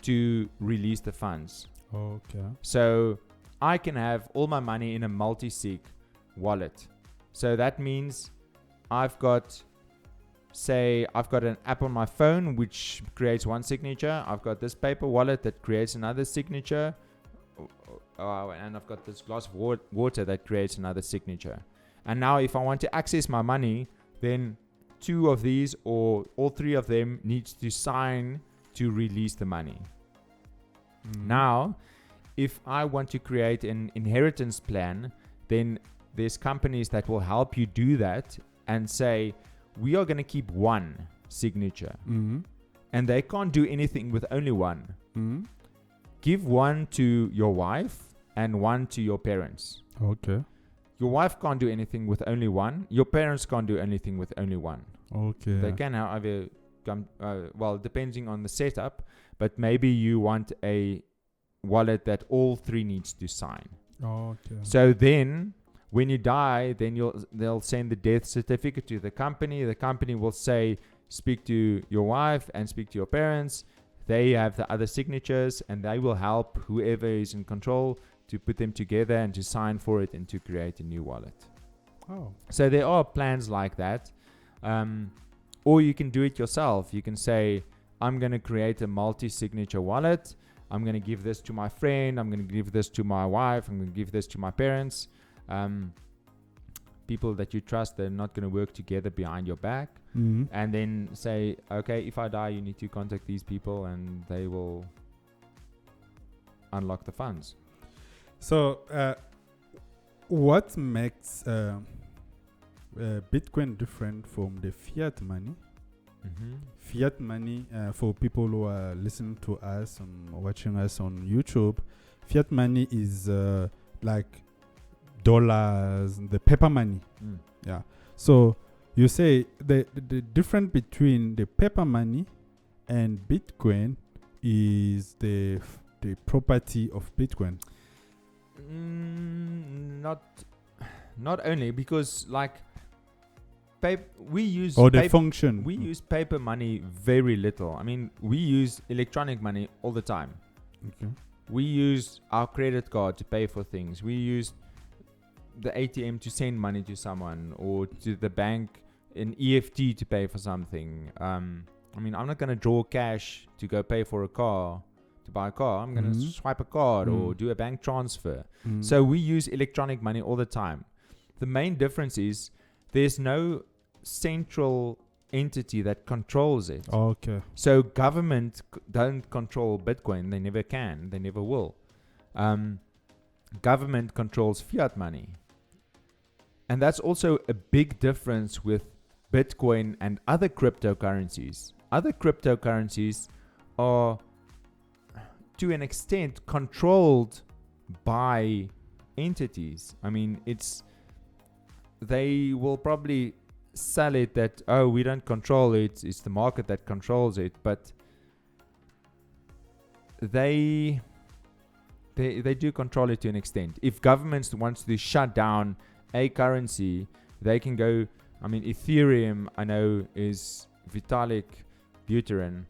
to release the funds. Okay. So I can have all my money in a multi-sig wallet. So that means I've got an app on my phone which creates one signature. I've got this paper wallet that creates another signature. And I've got this glass of water that creates another signature. And now if I want to access my money, then 2 of these or all 3 of them needs to sign to release the money. Now, if I want to create an inheritance plan, then there's companies that will help you do that and say, we are going to keep 1 signature. And they can't do anything with only 1. Give 1 to your wife and 1 to your parents. Okay. Your wife can't do anything with only 1. Your parents can't do anything with only 1. Okay. They can, however, depending on the setup, but maybe you want a wallet that all 3 needs to sign. Okay. So then, when you die, then they'll send the death certificate to the company. The company will say, speak to your wife and speak to your parents. They have the other signatures, and they will help whoever is in control to put them together and to sign for it and to create a new wallet. Oh. So there are plans like that. Or you can do it yourself. You can say, I'm going to create a multi-signature wallet. I'm going to give this to my friend. I'm going to give this to my wife. I'm going to give this to my parents. People that you trust, they're not going to work together behind your back. And then say, okay, if I die, you need to contact these people and they will unlock the funds. So, what makes Bitcoin different from the fiat money? Fiat money, for people who are listening to us and watching us on YouTube, fiat money is like dollars, the paper money. Yeah. So you say the difference between the paper money and Bitcoin is the property of Bitcoin. Not only, because like we use function. We use paper money very little. I mean, we use electronic money all the time. Okay. We use our credit card to pay for things. We use the ATM to send money to someone, or to the bank, an EFT to pay for something. I mean, I'm not going to draw cash to go pay for a car, to buy a car. I'm going to swipe a card or do a bank transfer. So we use electronic money all the time. The main difference is there's no central entity that controls it. Okay. So government don't control Bitcoin. They never can. They never will. Government controls fiat money. And that's also a big difference with Bitcoin and other cryptocurrencies. Other cryptocurrencies are, to an extent, controlled buy entities. I mean, they will probably sell it that, oh, we don't control it, it's the market that controls it, but they do control it to an extent. If governments wants to shut down a currency, they can go. I mean, Ethereum, I know, is Vitalik Buterin.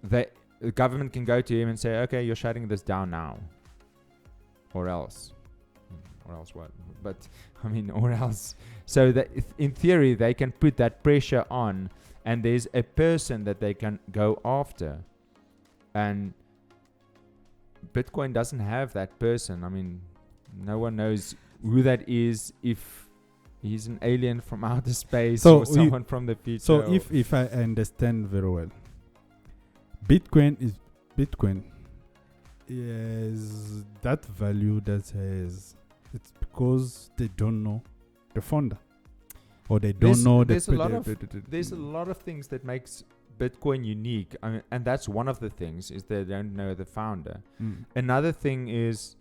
The government can go to him and say, okay, you're shutting this down now, or else what? But I mean, or else. So that in theory, they can put that pressure on, and there's a person that they can go after. And Bitcoin doesn't have that person. I mean, no one knows who that is, if he's an alien from outer space or someone from the future. So if I understand very well, Bitcoin is that value that has, it's because they don't know the founder, or they don't know there's a lot of things that makes Bitcoin unique. I mean, and that's one of the things, is they don't know the founder. Another thing is,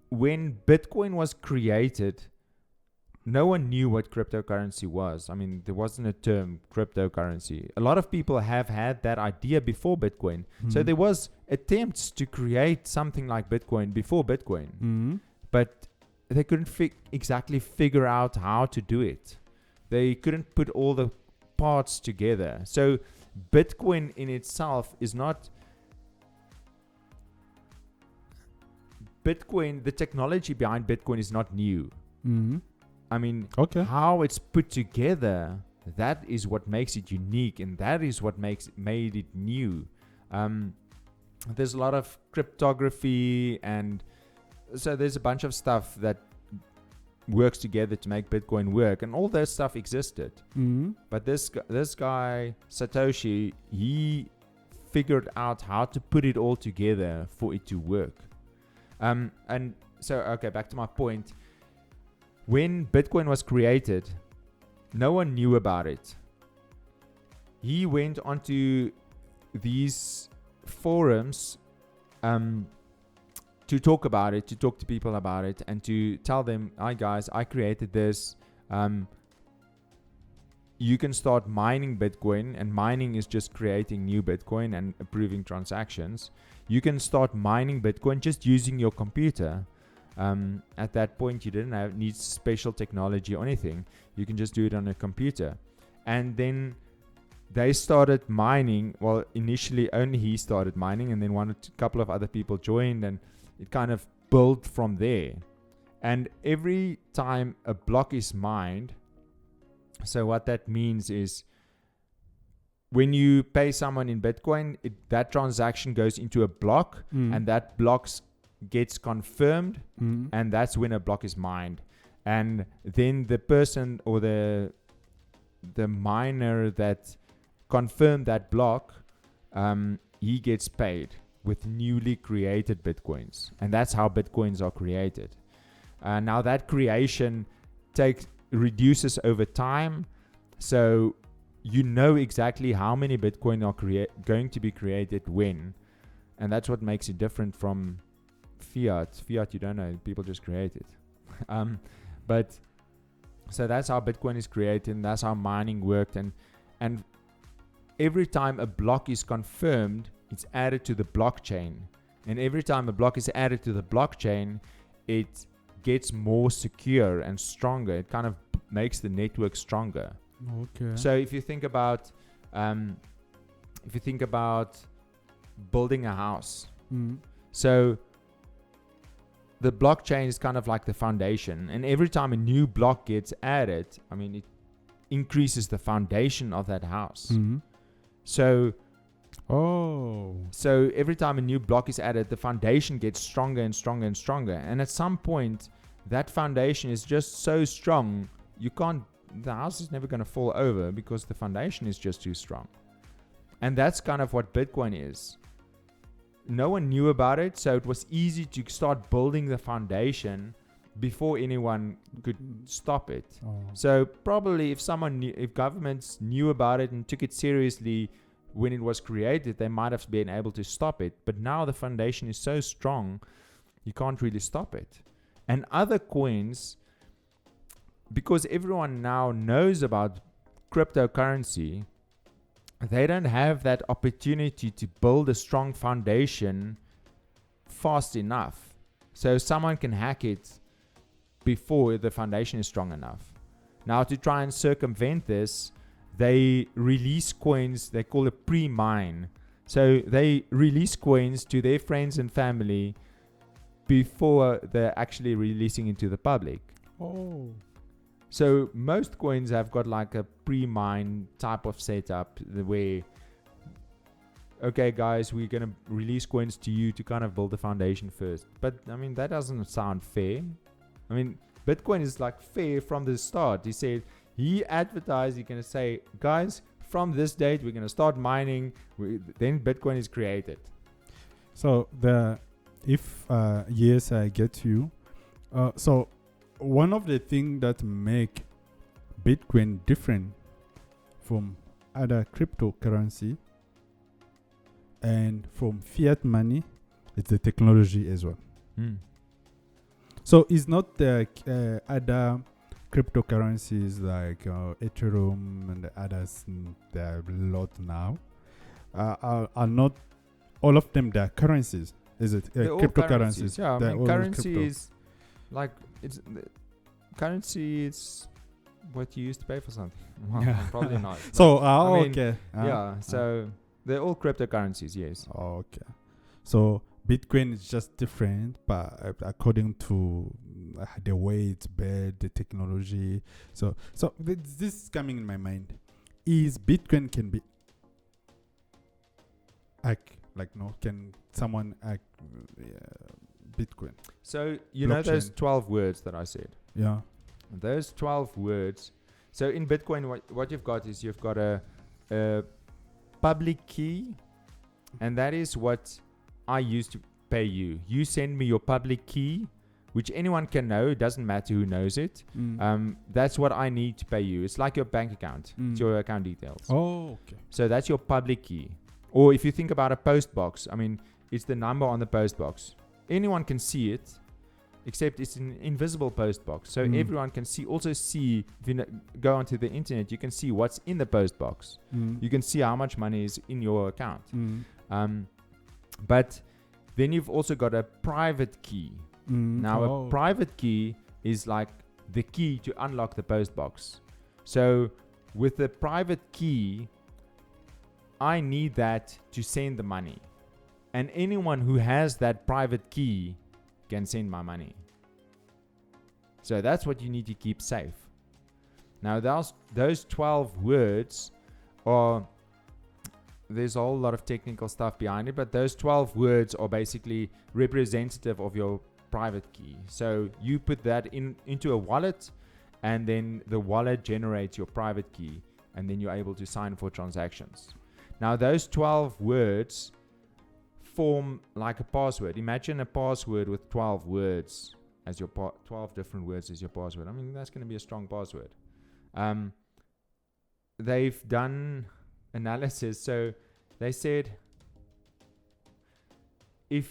when Bitcoin was created, no one knew what cryptocurrency was. I mean, there wasn't a term cryptocurrency. A lot of people have had that idea before Bitcoin. So there was attempts to create something like Bitcoin before Bitcoin, but they couldn't exactly figure out how to do it. They couldn't put all the parts together. So Bitcoin in itself is not Bitcoin. The technology behind Bitcoin is not new. I mean, how it's put together, that is what makes it unique, and that is what made it new. There's a lot of cryptography, and so there's a bunch of stuff that works together to make Bitcoin work, and all that stuff existed. But this guy Satoshi, he figured out how to put it all together for it to work. And so, okay, back to my point. When Bitcoin was created, no one knew about it. He went onto these forums to talk about it, to talk to people about it, and to tell them, hi guys, I created this. You can start mining Bitcoin, and mining is just creating new Bitcoin and approving transactions. You can start mining Bitcoin just using your computer. At that point, you didn't need special technology or anything. You can just do it on a computer. And then they started mining. Well, initially only he started mining, and then a couple of other people joined, and it kind of built from there. And every time a block is mined, so what that means is, when you pay someone in Bitcoin, that transaction goes into a block, and that block gets confirmed, and that's when a block is mined. And then the person or the miner that confirmed that block, he gets paid with newly created Bitcoins. And that's how Bitcoins are created. Now that creation reduces over time, so you know exactly how many Bitcoin are going to be created when. And that's what makes it different from Fiat, you don't know, people just create it. But so that's how Bitcoin is created, and that's how mining worked. And every time a block is confirmed, it's added to the blockchain. And every time a block is added to the blockchain, it gets more secure and stronger. It kind of makes the network stronger. Okay. So if you think about building a house, so the blockchain is kind of like the foundation, and every time a new block gets added, I mean, it increases the foundation of that house. So every time a new block is added, the foundation gets stronger and stronger and stronger. And at some point, that foundation is just so strong, the house is never going to fall over because the foundation is just too strong. And that's kind of what Bitcoin is. No one knew about it, so it was easy to start building the foundation before anyone could stop it. So probably if governments knew about it and took it seriously when it was created, they might have been able to stop it. But now the foundation is so strong, you can't really stop it. And other coins, because everyone now knows about cryptocurrency, they don't have that opportunity to build a strong foundation fast enough. So someone can hack it before the foundation is strong enough. Now, to try and circumvent this, they release coins they call a pre-mine. So they release coins to their friends and family before they're actually releasing it to the public. Oh. So most coins have got like a pre-mine type of setup where, okay guys, we're going to release coins to you to kind of build the foundation first. But I mean, that doesn't sound fair. I mean, Bitcoin is like fair from the start. He advertised, he's going to say, guys, from this date, we're going to start mining. Then Bitcoin is created. So yes, I get you. So one of the things that make Bitcoin different from other cryptocurrency and from fiat money is the technology as well. So it's not the other cryptocurrencies like Ethereum and the others, there are a lot now, are not all of them, they are currencies. Is it cryptocurrencies? Yeah, I mean, currency is like, currency is what you use to pay for something. Well, probably not. So, okay. So they're all cryptocurrencies, yes. Okay. So Bitcoin is just different, but according to the way it's built, the technology. So this is coming in my mind. Is Bitcoin can be can someone hack Bitcoin? So you know those 12 words that I said? Yeah. Those 12 words. So in Bitcoin, what you've got is you've got a public key, and that is what I use to pay you. You send me your public key, which anyone can know. It doesn't matter who knows it. That's what I need to pay you. It's like your bank account. It's your account details. Oh, okay. So that's your public key. Or if you think about a post box, I mean, it's the number on the post box. Anyone can see it, except it's an invisible post box. So everyone can also see, if you go onto the internet, you can see what's in the post box. You can see how much money is in your account. But then you've also got a private key. Now, a private key is like the key to unlock the post box. So with the private key, I need that to send the money. And anyone who has that private key can send my money. So that's what you need to keep safe. Now, those 12 words are, there's a whole lot of technical stuff behind it, but those 12 words are basically representative of your private key. So you put that into a wallet, and then the wallet generates your private key, and then you're able to sign for transactions. Now, those 12 words form like a password. Imagine a password with 12 words as your 12 different words as your password. I mean, that's going to be a strong password. They've done analysis. So they said the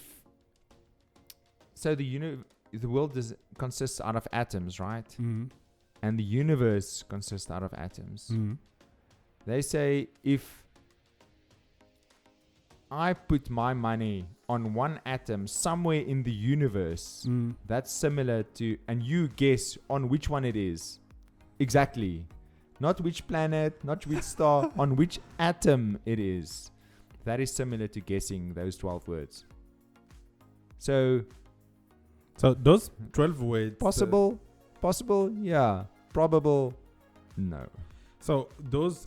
world consists out of atoms, right? And the universe consists out of atoms. They say if I put my money on one atom somewhere in the universe, that's similar to, and you guess on which one it is. Exactly. Not which planet, not which star, on which atom it is. That is similar to guessing those 12 words. So those 12 words. Possible, yeah. Probable, no. So those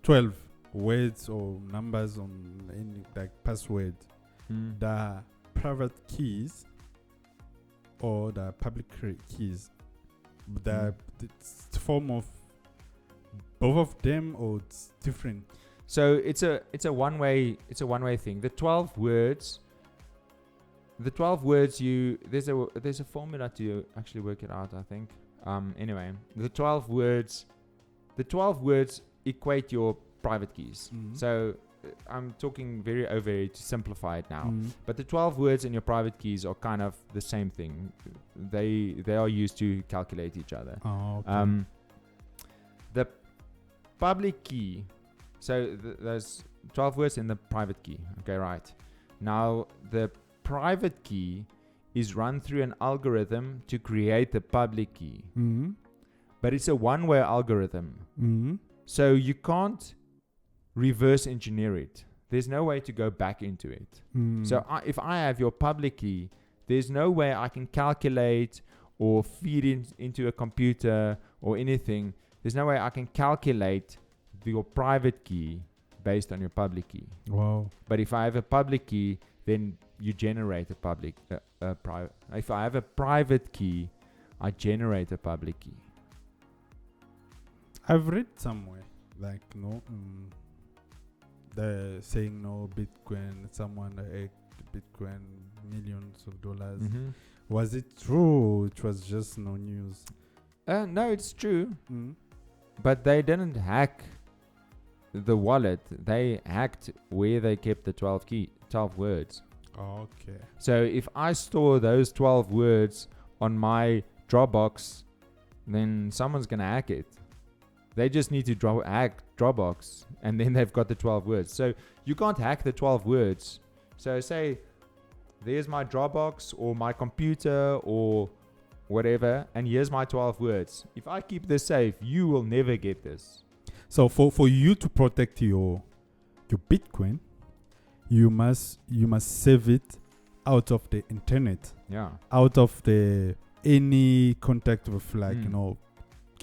12 words or numbers on any like password, the private keys or the public keys, it's form of both of them, or it's different? So it's a one way thing. The 12 words there's a formula to actually work it out, I think. Anyway, the 12 words equate your private keys. Mhm. So I'm talking very over to simplify it now. Mhm. But the 12 words in your private keys are kind of the same thing. They are used to calculate each other. Oh, okay. The public key, so there's 12 words in the private key. Okay, right. Now, the private key is run through an algorithm to create the public key. Mhm. But it's a one-way algorithm. Mhm. So you can't reverse engineer it. There's no way to go back into it. Mhm. So if I have your public key, there's no way I can calculate or feed into a computer or anything. There's no way I can calculate your private key based on your public key. Wow. But if I have a public key, then you generate a public private. If I have a private key, I generate a public key. I've read somewhere like they're saying no Bitcoin. Someone hacked Bitcoin, millions of dollars. Mm-hmm. Was it true? It was just no news. No, it's true. Mm. But they didn't hack the wallet. They hacked where they kept the 12 words. Okay. So if I store those 12 words on my Dropbox, then someone's going to hack it. They just need to hack Dropbox, and then they've got the 12 words. So you can't hack the 12 words. So say, there's my Dropbox or my computer or whatever, and here's my 12 words. If I keep this safe, you will never get this. So for you to protect your Bitcoin, you must save it out of the internet, Yeah. out of the any contact with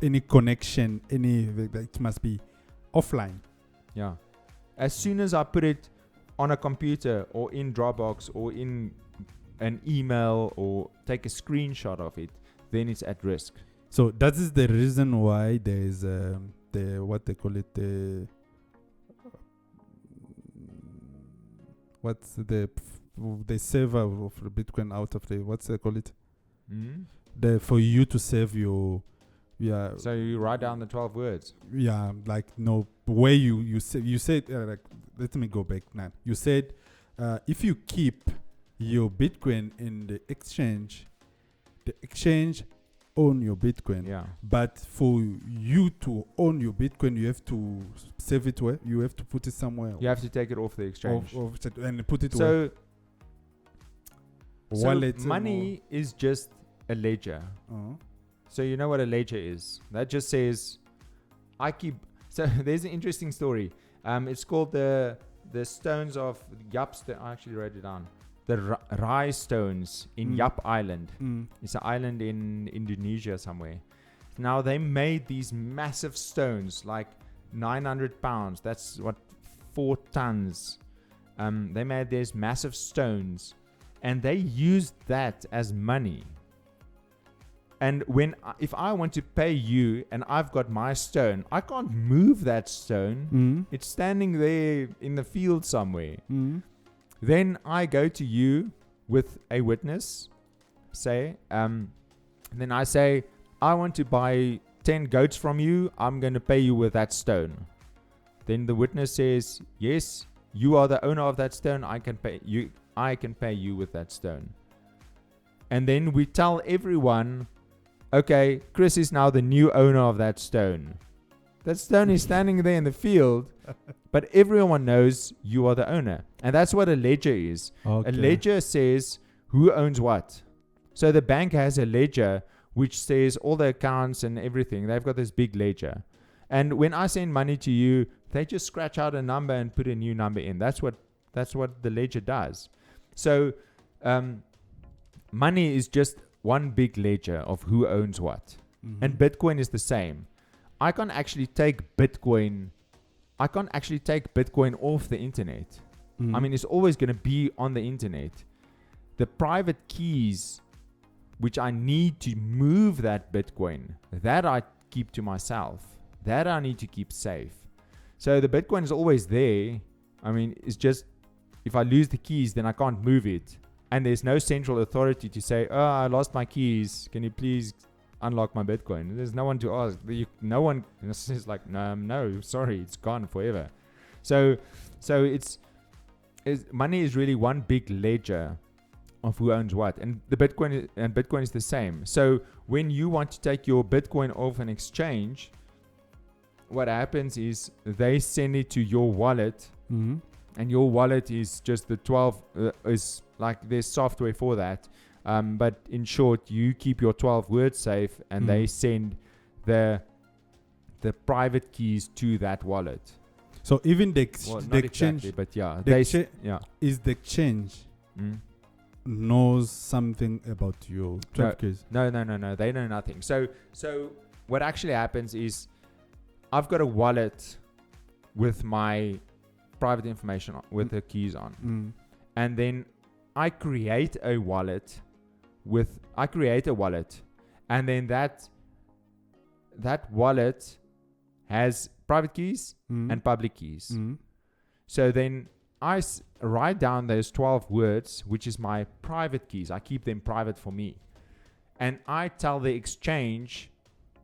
any connection, it must be offline. Yeah. As soon as I put it on a computer or in Dropbox or in an email or take a screenshot of it, then it's at risk. So that is the reason why there is the what they call it, the what's the server of the Bitcoin out of the what's they call it, the for you to save your So you write down the 12 words. like where you said like, let me go back now. You said if you keep your Bitcoin in the exchange own your Bitcoin. Yeah. But for you to own your Bitcoin, you have to save it where? You have to put it somewhere. You have to take it off the exchange. And put it so wallet. Money is just a ledger. So you know what a ledger is? That just says I keep. So there's an interesting story. It's called the stones of Yaps. I actually wrote it down. The Rai stones in Yap Island. It's an island in Indonesia somewhere. Now they made these massive stones, like 900 pounds. That's what 4 tons. They made these massive stones, and they used that as money. And if I want to pay you and I've got my stone, I can't move that stone. It's standing there in the field somewhere. Then I go to you with a witness, then I say, I want to buy 10 goats from you. I'm going to pay you with that stone. Then the witness says, yes, you are the owner of that stone. I can pay you with that stone. And then we tell everyone, okay, Chris is now the new owner of that stone. That stone is standing there in the field, but everyone knows you are the owner. And that's what a ledger is. Okay. A ledger says who owns what. So the bank has a ledger which says all the accounts and everything. They've got this big ledger. And when I send money to you, they just scratch out a number and put a new number in. That's what the ledger does. So money is just one big ledger of who owns what. And Bitcoin is the same. I can't actually take Bitcoin off the internet. I mean, it's always going to be on the internet. The private keys, which I need to move that Bitcoin, that I keep to myself. That I need to keep safe. So the Bitcoin is always there. I mean, it's just, if I lose the keys, then I can't move it. And there's no central authority to say, oh, I lost my keys. Can you please unlock my Bitcoin? There's no one to ask. No one is like, no, sorry, it's gone forever. So it's money is really one big ledger of who owns what, and Bitcoin is the same. So when you want to take your Bitcoin off an exchange, what happens is they send it to your wallet, and your wallet is just the 12 is like there's software for that. But in short, you keep your 12 words safe, and they send the private keys to that wallet. So even the Not exchange, exactly, but yeah, is the exchange knows something about your 12 keys? No, they know nothing. So what actually happens is I've got a wallet with my private information with the keys on, and then I create a wallet, and then that wallet has private keys and public keys. So then I write down those 12 words, which is my private keys. I keep them private for me. And I tell the exchange,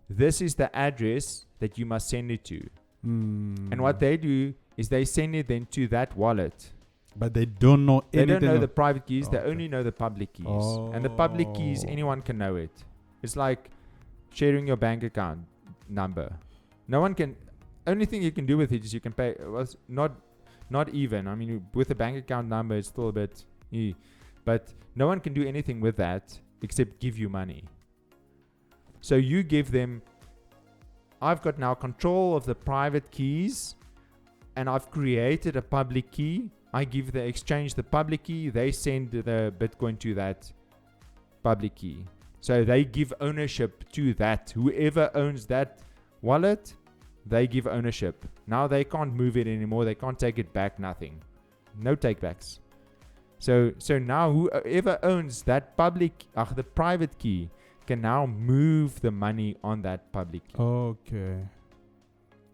this is the address that you must send it to. And what they do is they send it then to that wallet. But they don't know anything. They don't know the private keys. They Okay. only know the public keys. And the public keys, anyone can know it. It's like sharing your bank account number. No one can. Only thing you can do with it is you can pay. Well, not even. I mean, with a bank account number, it's still a bit. But no one can do anything with that except give you money. So you give them. I've got now control of the private keys, and I've created a public key. I give the exchange the public key. They send the Bitcoin to that public key. So they give ownership to that. Whoever owns that wallet, they give ownership. Now they can't move it anymore. They can't take it back. Nothing. No takebacks. So now whoever owns that the private key can now move the money on that public key. Okay.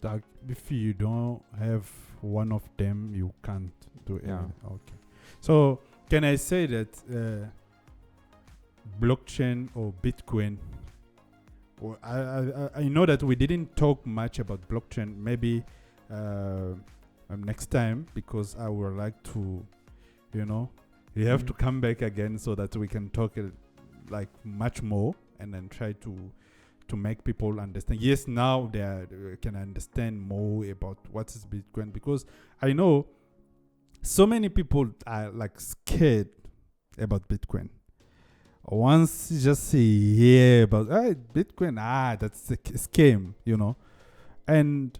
Like if you don't have one of them, you can't do it. Yeah. Okay. So can I say that blockchain or Bitcoin? Or I know that we didn't talk much about blockchain. Maybe next time, because I would like to, we have to come back again so that we can talk like much more and then try to make people understand. Yes, now they can understand more about what is Bitcoin, because I know so many people are like scared about Bitcoin. Once you just say about Bitcoin, that's a scam, and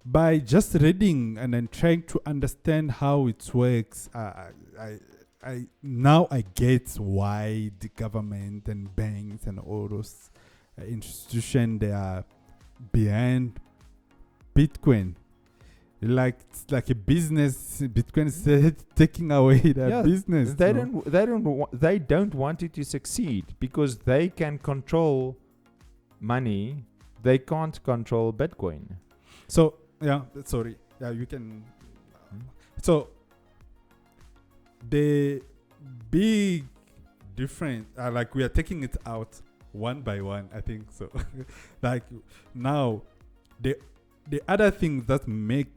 by just reading and then trying to understand how it works, I now I get why the government and banks and all those institutions, they are behind Bitcoin. It's like a business. Bitcoin is taking away their business. They don't want it to succeed because they can control money. They can't control Bitcoin. So you can. So the big difference, like we are taking it out one by one, I think so. Like now, the other thing that makes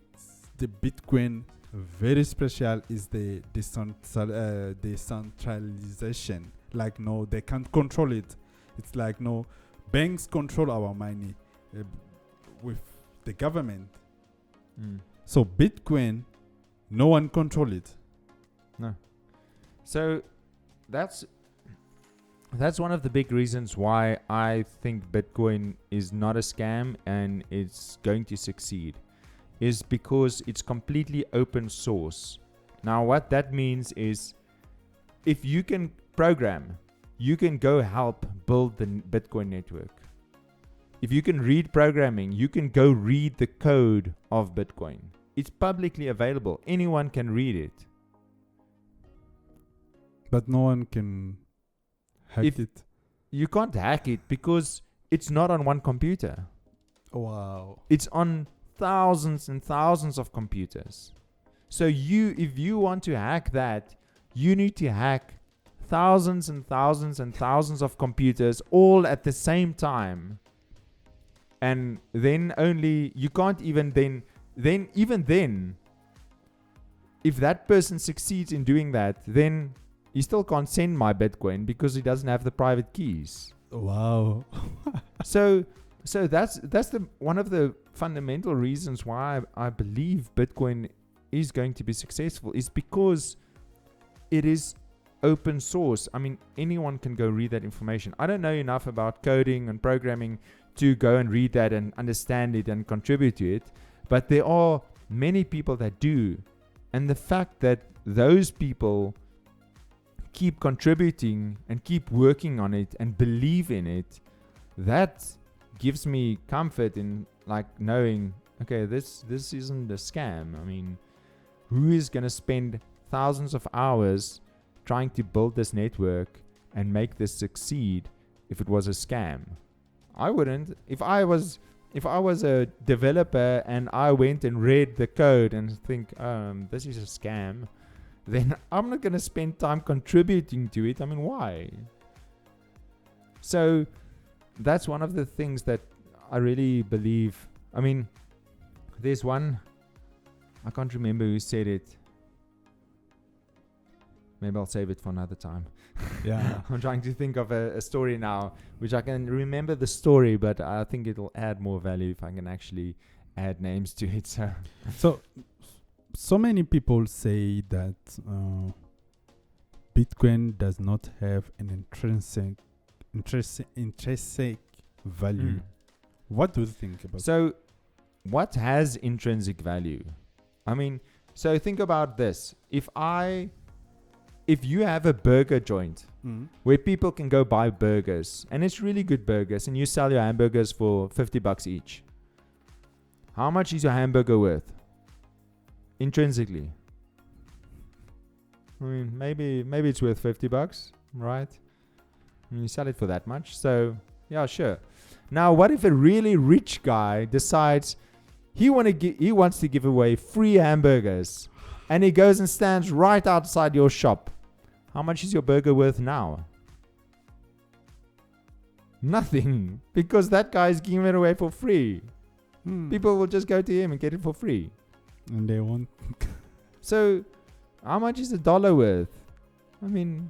the Bitcoin very special is the decentralization. Like they can't control it. It's like banks control our money with the government. So Bitcoin, no one control it. No. So that's one of the big reasons why I think Bitcoin is not a scam and it's going to succeed, is because it's completely open source. Now what that means is if you can program, you can go help build the Bitcoin network. If you can read programming, you can go read the code of Bitcoin. It's publicly available. Anyone can read it. But no one can hack it. You can't hack it because it's not on one computer. Wow. It's on thousands and thousands of computers. So if you want to hack that, you need to hack thousands and thousands and thousands of computers all at the same time. And then only, you can't even even then, if that person succeeds in doing that, then he still can't send my Bitcoin because he doesn't have the private keys. Wow. So that's one of the fundamental reasons why I believe Bitcoin is going to be successful, is because it is open source. I mean, anyone can go read that information. I don't know enough about coding and programming to go and read that and understand it and contribute to it, but there are many people that do. And the fact that those people keep contributing and keep working on it and believe in it, that gives me comfort in like knowing, okay, this isn't a scam. I mean, who is going to spend thousands of hours trying to build this network and make this succeed if it was a scam? I wouldn't. If I was a developer and I went and read the code and think, this is a scam, then I'm not going to spend time contributing to it. I mean, why? So that's one of the things that I really believe. I mean, there's one, I can't remember who said it. Maybe I'll save it for another time. Yeah. I'm trying to think of a story now, which I can remember the story, but I think it'll add more value if I can actually add names to it. So many people say that Bitcoin does not have an intrinsic value. What do you think about So what has intrinsic value? I mean, so think about this. If you have a burger joint where people can go buy burgers, and it's really good burgers, and you sell your hamburgers for $50 each, how much is your hamburger worth? Intrinsically. I mean, maybe it's worth $50, right? And you sell it for that much. So, yeah, sure. Now, what if a really rich guy decides he wants to give away free hamburgers, and he goes and stands right outside your shop? How much is your burger worth now? Nothing, because that guy is giving it away for free. People will just go to him and get it for free. And they won't. So, how much is $1 worth? I mean,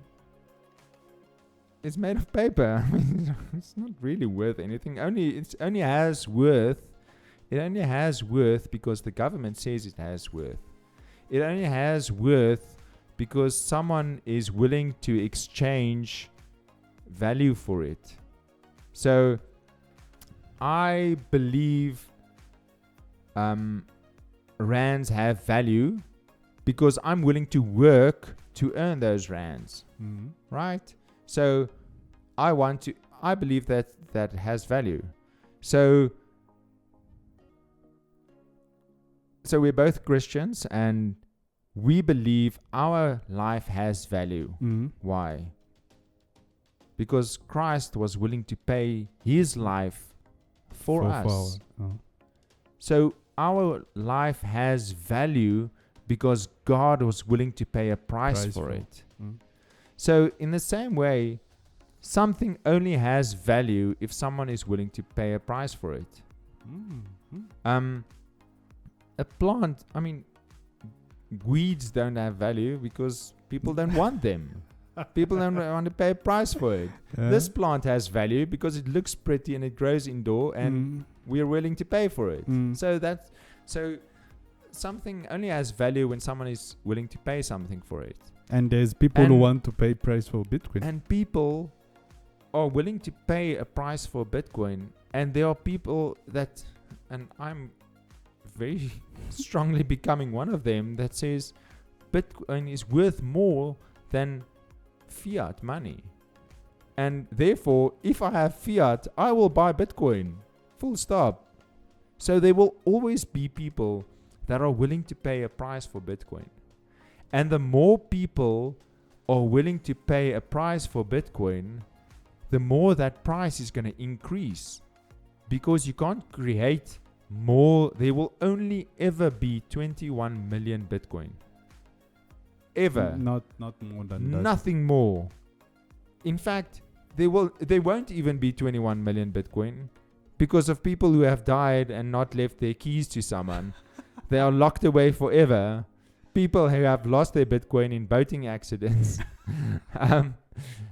it's made of paper. I mean, it's not really worth anything. It only has worth because the government says it has worth. It only has worth because someone is willing to exchange value for it. So, I believe rands have value because I'm willing to work to earn those rands, right? So, I believe that has value. So we're both Christians, and we believe our life has value. Why? Because Christ was willing to pay his life for us. So our life has value because God was willing to pay a price for it. So in the same way, something only has value if someone is willing to pay a price for it. A plant, I mean, weeds don't have value because people don't want them. People don't want to pay a price for it. This plant has value because it looks pretty and it grows indoor, and we are willing to pay for it. So something only has value when someone is willing to pay something for it. And there's people who want to pay price for Bitcoin. And people are willing to pay a price for Bitcoin. And there are people that, and I'm very strongly becoming one of them, that says Bitcoin is worth more than fiat money. And therefore, if I have fiat, I will buy Bitcoin. Full stop. So there will always be people that are willing to pay a price for Bitcoin. And the more people are willing to pay a price for Bitcoin, the more that price is going to increase. Because you can't create more. There will only ever be 21 million Bitcoin. Ever. Not more than that. Nothing more. In fact, there won't even be 21 million Bitcoin because of people who have died and not left their keys to someone. They are locked away forever. People who have lost their Bitcoin in boating accidents.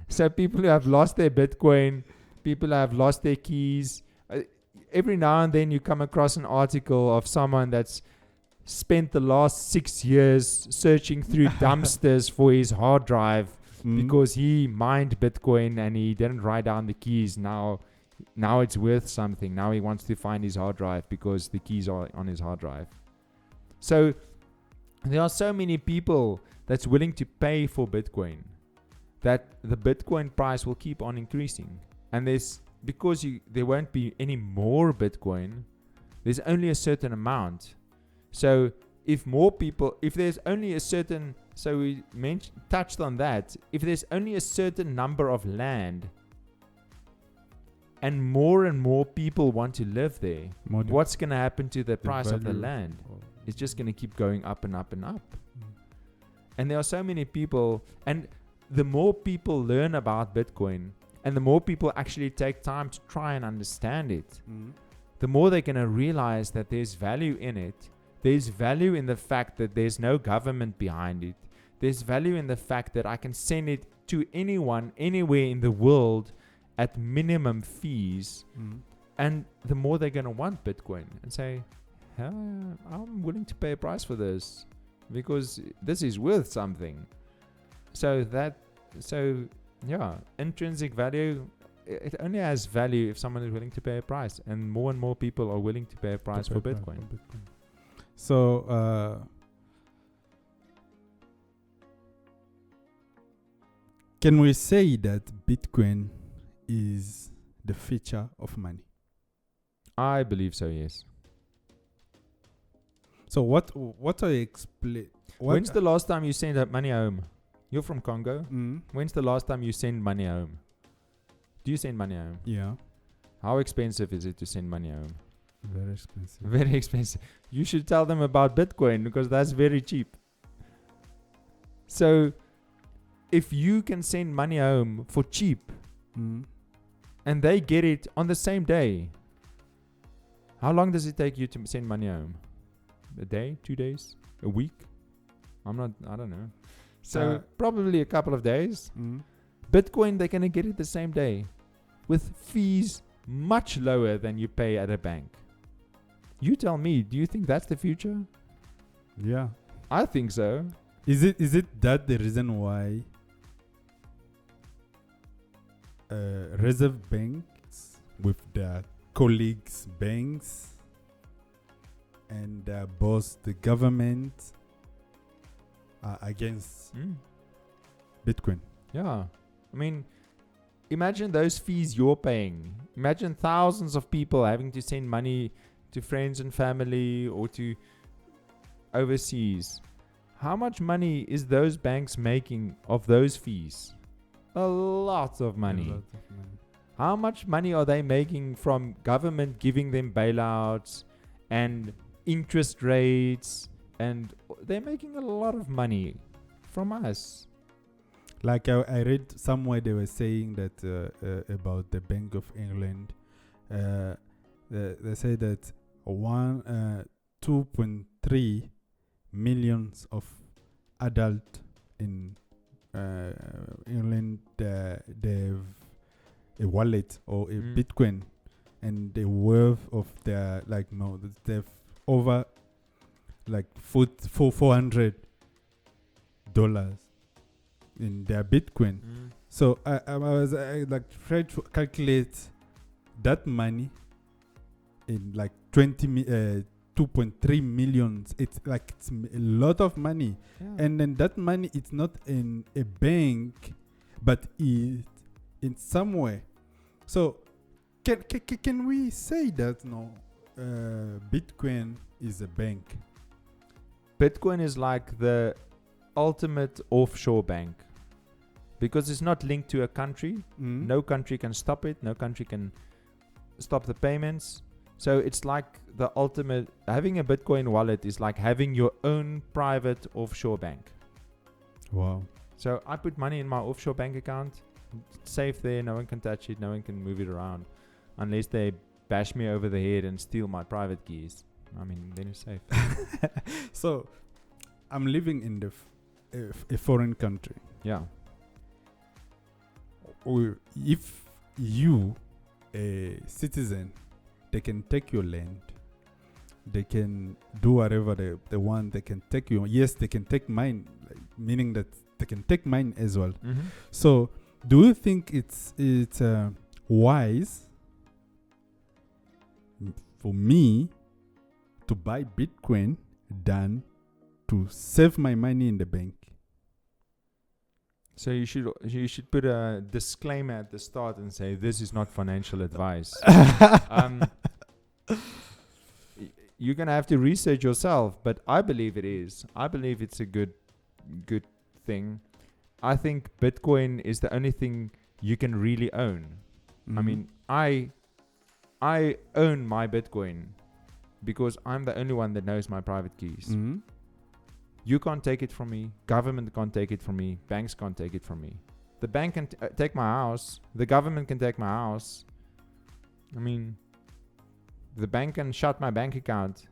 So people who have lost their Bitcoin, people who have lost their keys. Every now and then you come across an article of someone that's spent the last 6 years searching through dumpsters for his hard drive because he mined Bitcoin and he didn't write down the keys. Now it's worth something. Now he wants to find his hard drive because the keys are on his hard drive. So there are so many people that's willing to pay for Bitcoin that the Bitcoin price will keep on increasing. And because there won't be any more Bitcoin, there's only a certain amount. So if there's only a certain, so we touched on that, if there's only a certain number of land and more people want to live there, what's going to happen to the price of the land? It's just going to keep going up and up and up. And there are so many people, and the more people learn about Bitcoin and the more people actually take time to try and understand it, the more they're going to realize that there's value in it. There's value in the fact that there's no government behind it. There's value in the fact that I can send it to anyone, anywhere in the world at minimum fees. And the more they're going to want Bitcoin and say, I'm willing to pay a price for this because this is worth something. Intrinsic value, it only has value if someone is willing to pay a price, and more people are willing to pay a price for Bitcoin. So, can we say that Bitcoin is the future of money? I believe so, yes. So what I explain? When's the last time you sent money home? You're from Congo. When's the last time you sent money home? Do you send money home? Yeah. How expensive is it to send money home? Very expensive. Very expensive. You should tell them about Bitcoin because that's very cheap. So, if you can send money home for cheap and they get it on the same day, how long does it take you to send money home? A day? 2 days? A week? I don't know. So, probably a couple of days. Bitcoin, they're going to get it the same day with fees much lower than you pay at a bank. You tell me, do you think that's the future? Yeah. I think so. Is it that the reason why reserve banks with their colleagues banks and their boss, the government, are against Bitcoin? Yeah. I mean, imagine those fees you're paying. Imagine thousands of people having to send money to friends and family or to overseas. How much money is those banks making of those fees? A lot of money. How much money are they making from government giving them bailouts and interest rates? And they're making a lot of money from us. Like I read somewhere they were saying that about the Bank of England, they say that 2.3 millions of adults in England they have a wallet or a Bitcoin, and the worth of their they've over like $400 in their Bitcoin. So I was trying to calculate that money in like 2.3 millions. It's a lot of money. Yeah. And then that money, it's not in a bank, but it's in somewhere. So can we say that Bitcoin is a bank? Bitcoin is like the ultimate offshore bank because it's not linked to a country. No country can stop it. No country can stop the payments. So it's like the ultimate. Having a Bitcoin wallet is like having your own private offshore bank. Wow. So I put money in my offshore bank account It's safe there. No one can touch it. No one can move it around, unless they bash me over the head and steal my private keys. I mean, then it's safe. So, I'm living in a foreign country. Yeah. Or if you, a citizen, they can take your land. They can do whatever they want. They can take you. Yes, they can take mine, like, meaning that they can take mine as well. Mm-hmm. So, do you think it's wise for me to buy Bitcoin than to save my money in the bank? So you should put a disclaimer at the start and say this is not financial advice. You're gonna have to research yourself, but I believe it is. I believe it's a good thing. I think Bitcoin is the only thing you can really own. Mm-hmm. I mean, I own my Bitcoin because I'm the only one that knows my private keys. Mm-hmm. You can't take it from me. Government can't take it from me. Banks can't take it from me. The bank can take my house. The government can take my house. I mean, the bank can shut my bank account.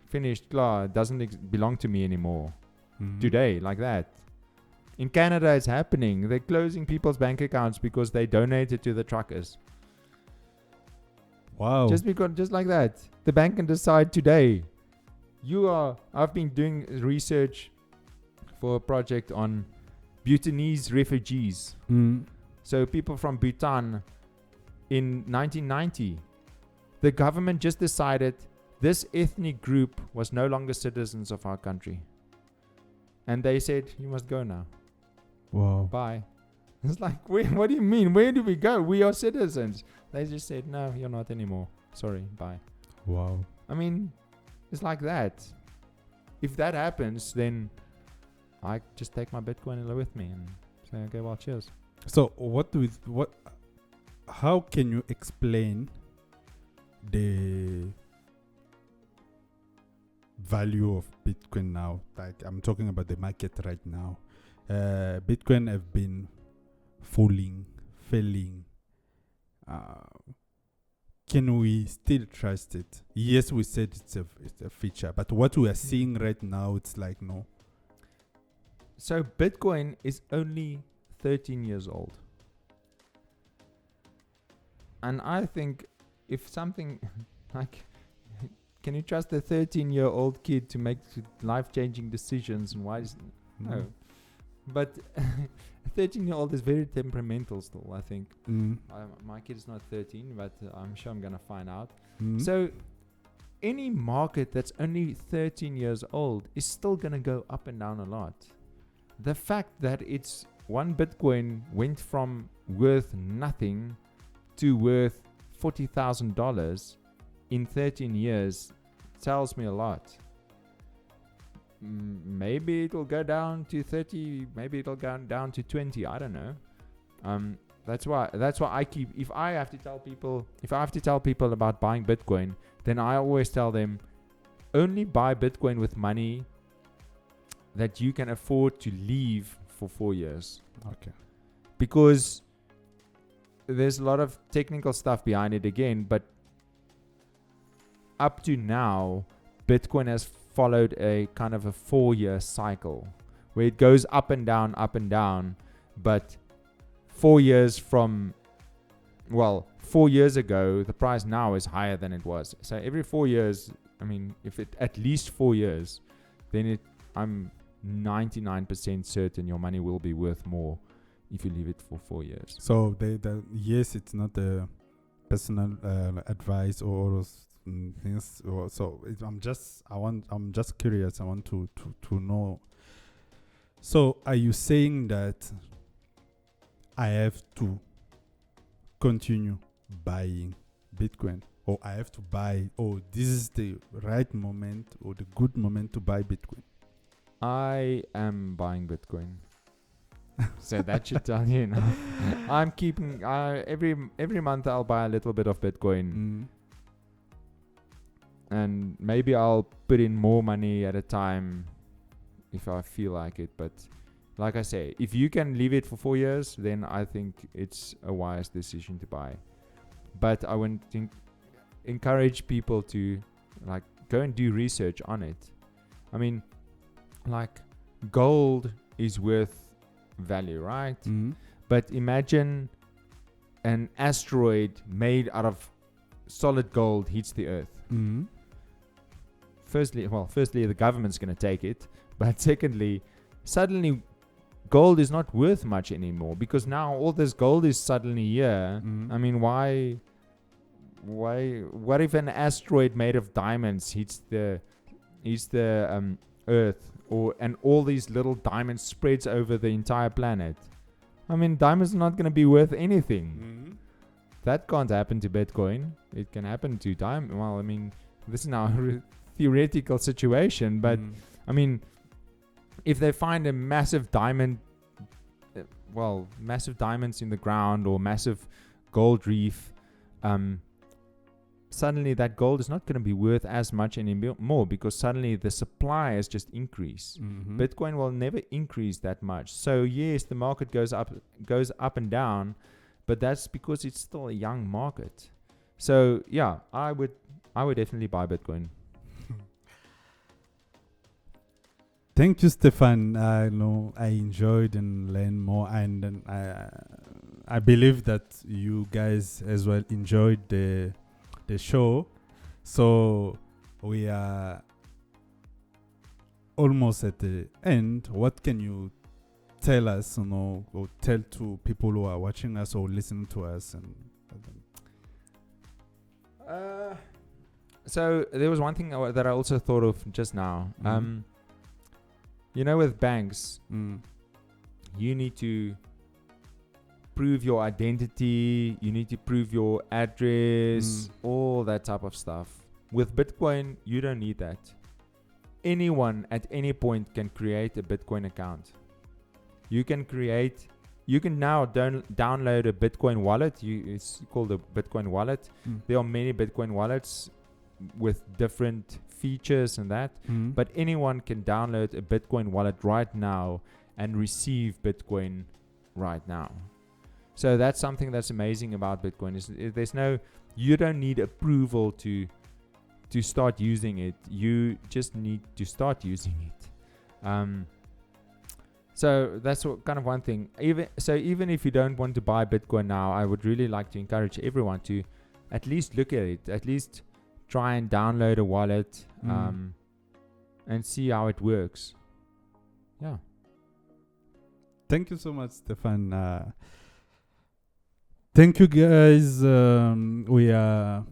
Finished, klar. It doesn't belong to me anymore. Mm-hmm. Today, like that. In Canada, it's happening. They're closing people's bank accounts because they donated to the truckers. Wow. Just like that. The bank can decide today. I've been doing research for a project on Bhutanese refugees. Mm. So people from Bhutan in 1990, the government just decided this ethnic group was no longer citizens of our country. And they said, you must go now. Wow. Bye. It's like, what do you mean? Where do we go? We are citizens. They just said, no, you're not anymore. Sorry, bye. Wow. I mean, it's like that. If that happens, then I just take my Bitcoin with me and say, okay, well, cheers. So how can you explain the value of Bitcoin now? Like, I'm talking about the market right now. Bitcoin have been failing. Can we still trust it? Yes, we said it's a feature, but what we are seeing right now, it's like no. So Bitcoin is only 13 years old. And I think if something like, can you trust a 13-year-old kid to make life-changing decisions? And why is no? But a 13-year-old is very temperamental still, I think. My kid is not 13, but I'm sure I'm going to find out. So any market that's only 13 years old is still going to go up and down a lot. The fact that it's one Bitcoin went from worth nothing to worth $40,000 in 13 years tells me a lot. Maybe it'll go down to 30, maybe it'll go down to 20, I don't know. That's why I keep, if I have to tell people about buying Bitcoin, then I always tell them only buy Bitcoin with money that you can afford to leave for 4 years. Okay. Because there's a lot of technical stuff behind it again, but up to now, Bitcoin has followed a kind of a 4-year cycle where it goes up and down, but 4 years ago, the price now is higher than it was. So every 4 years, I mean, if it at least 4 years, then I'm 99% certain your money will be worth more if you leave it for 4 years. So yes, it's not a personal advice or things. So I'm just curious. I want to know. So are you saying that I have to continue buying Bitcoin, or I have to buy? Oh, this is the right moment or the good moment to buy Bitcoin? I am buying Bitcoin. So that should tell you now. I'm keeping every month I'll buy a little bit of Bitcoin. And maybe I'll put in more money at a time if I feel like it. But like I say, if you can leave it for 4 years, then I think it's a wise decision to buy. But I want to encourage people to like go and do research on it. I mean, like gold is worth value, right? But imagine an asteroid made out of solid gold hits the earth. Firstly, the government's going to take it. But secondly, suddenly gold is not worth much anymore because now all this gold is suddenly here. I mean, why? What if an asteroid made of diamonds hits the Earth, and all these little diamonds spreads over the entire planet? I mean, diamonds are not going to be worth anything. That can't happen to Bitcoin. It can happen to diamond. Well, I mean, this is now a theoretical situation, but I mean, if they find a massive diamond, massive diamonds in the ground or massive gold reef, suddenly that gold is not going to be worth as much anymore because suddenly the supply has just increased. Bitcoin will never increase that much. So yes, the market goes up and down, but that's because it's still a young market. So yeah, I would definitely buy Bitcoin. Thank you, Stephan. I know I enjoyed and learned more, and I believe that you guys as well enjoyed the show. So we are almost at the end. What can you tell us, or tell to people who are watching us or listening to us? So there was one thing that I also thought of just now. With banks, you need to prove your identity, you need to prove your address, all that type of stuff. With Bitcoin, you don't need that. Anyone at any point can create a Bitcoin account. You can now download a Bitcoin wallet. It's called a Bitcoin wallet. There are many Bitcoin wallets with different features and that, but anyone can download a Bitcoin wallet right now and receive Bitcoin right now. So that's something that's amazing about Bitcoin. You don't need approval to start using it. You just need to start using it. So that's kind of one thing. Even if you don't want to buy Bitcoin now, I would really like to encourage everyone to at least look at it, at least try and download a wallet, and see how it works. Yeah. Thank you so much, Stephan. Thank you, guys. We are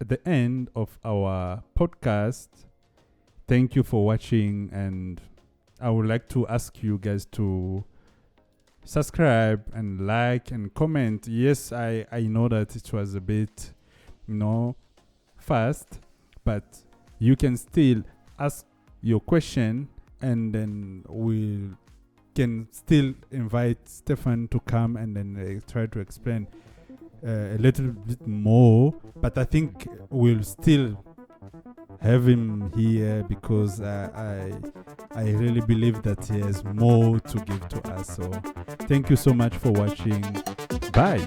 at the end of our podcast. Thank you for watching, and I would like to ask you guys to subscribe and like and comment. Yes, I know that it was a bit, fast, but you can still ask your question, and then we can still invite Stephan to come and then try to explain a little bit more. But I think we'll still have him here because I really believe that he has more to give to us. So thank you so much for watching. Bye.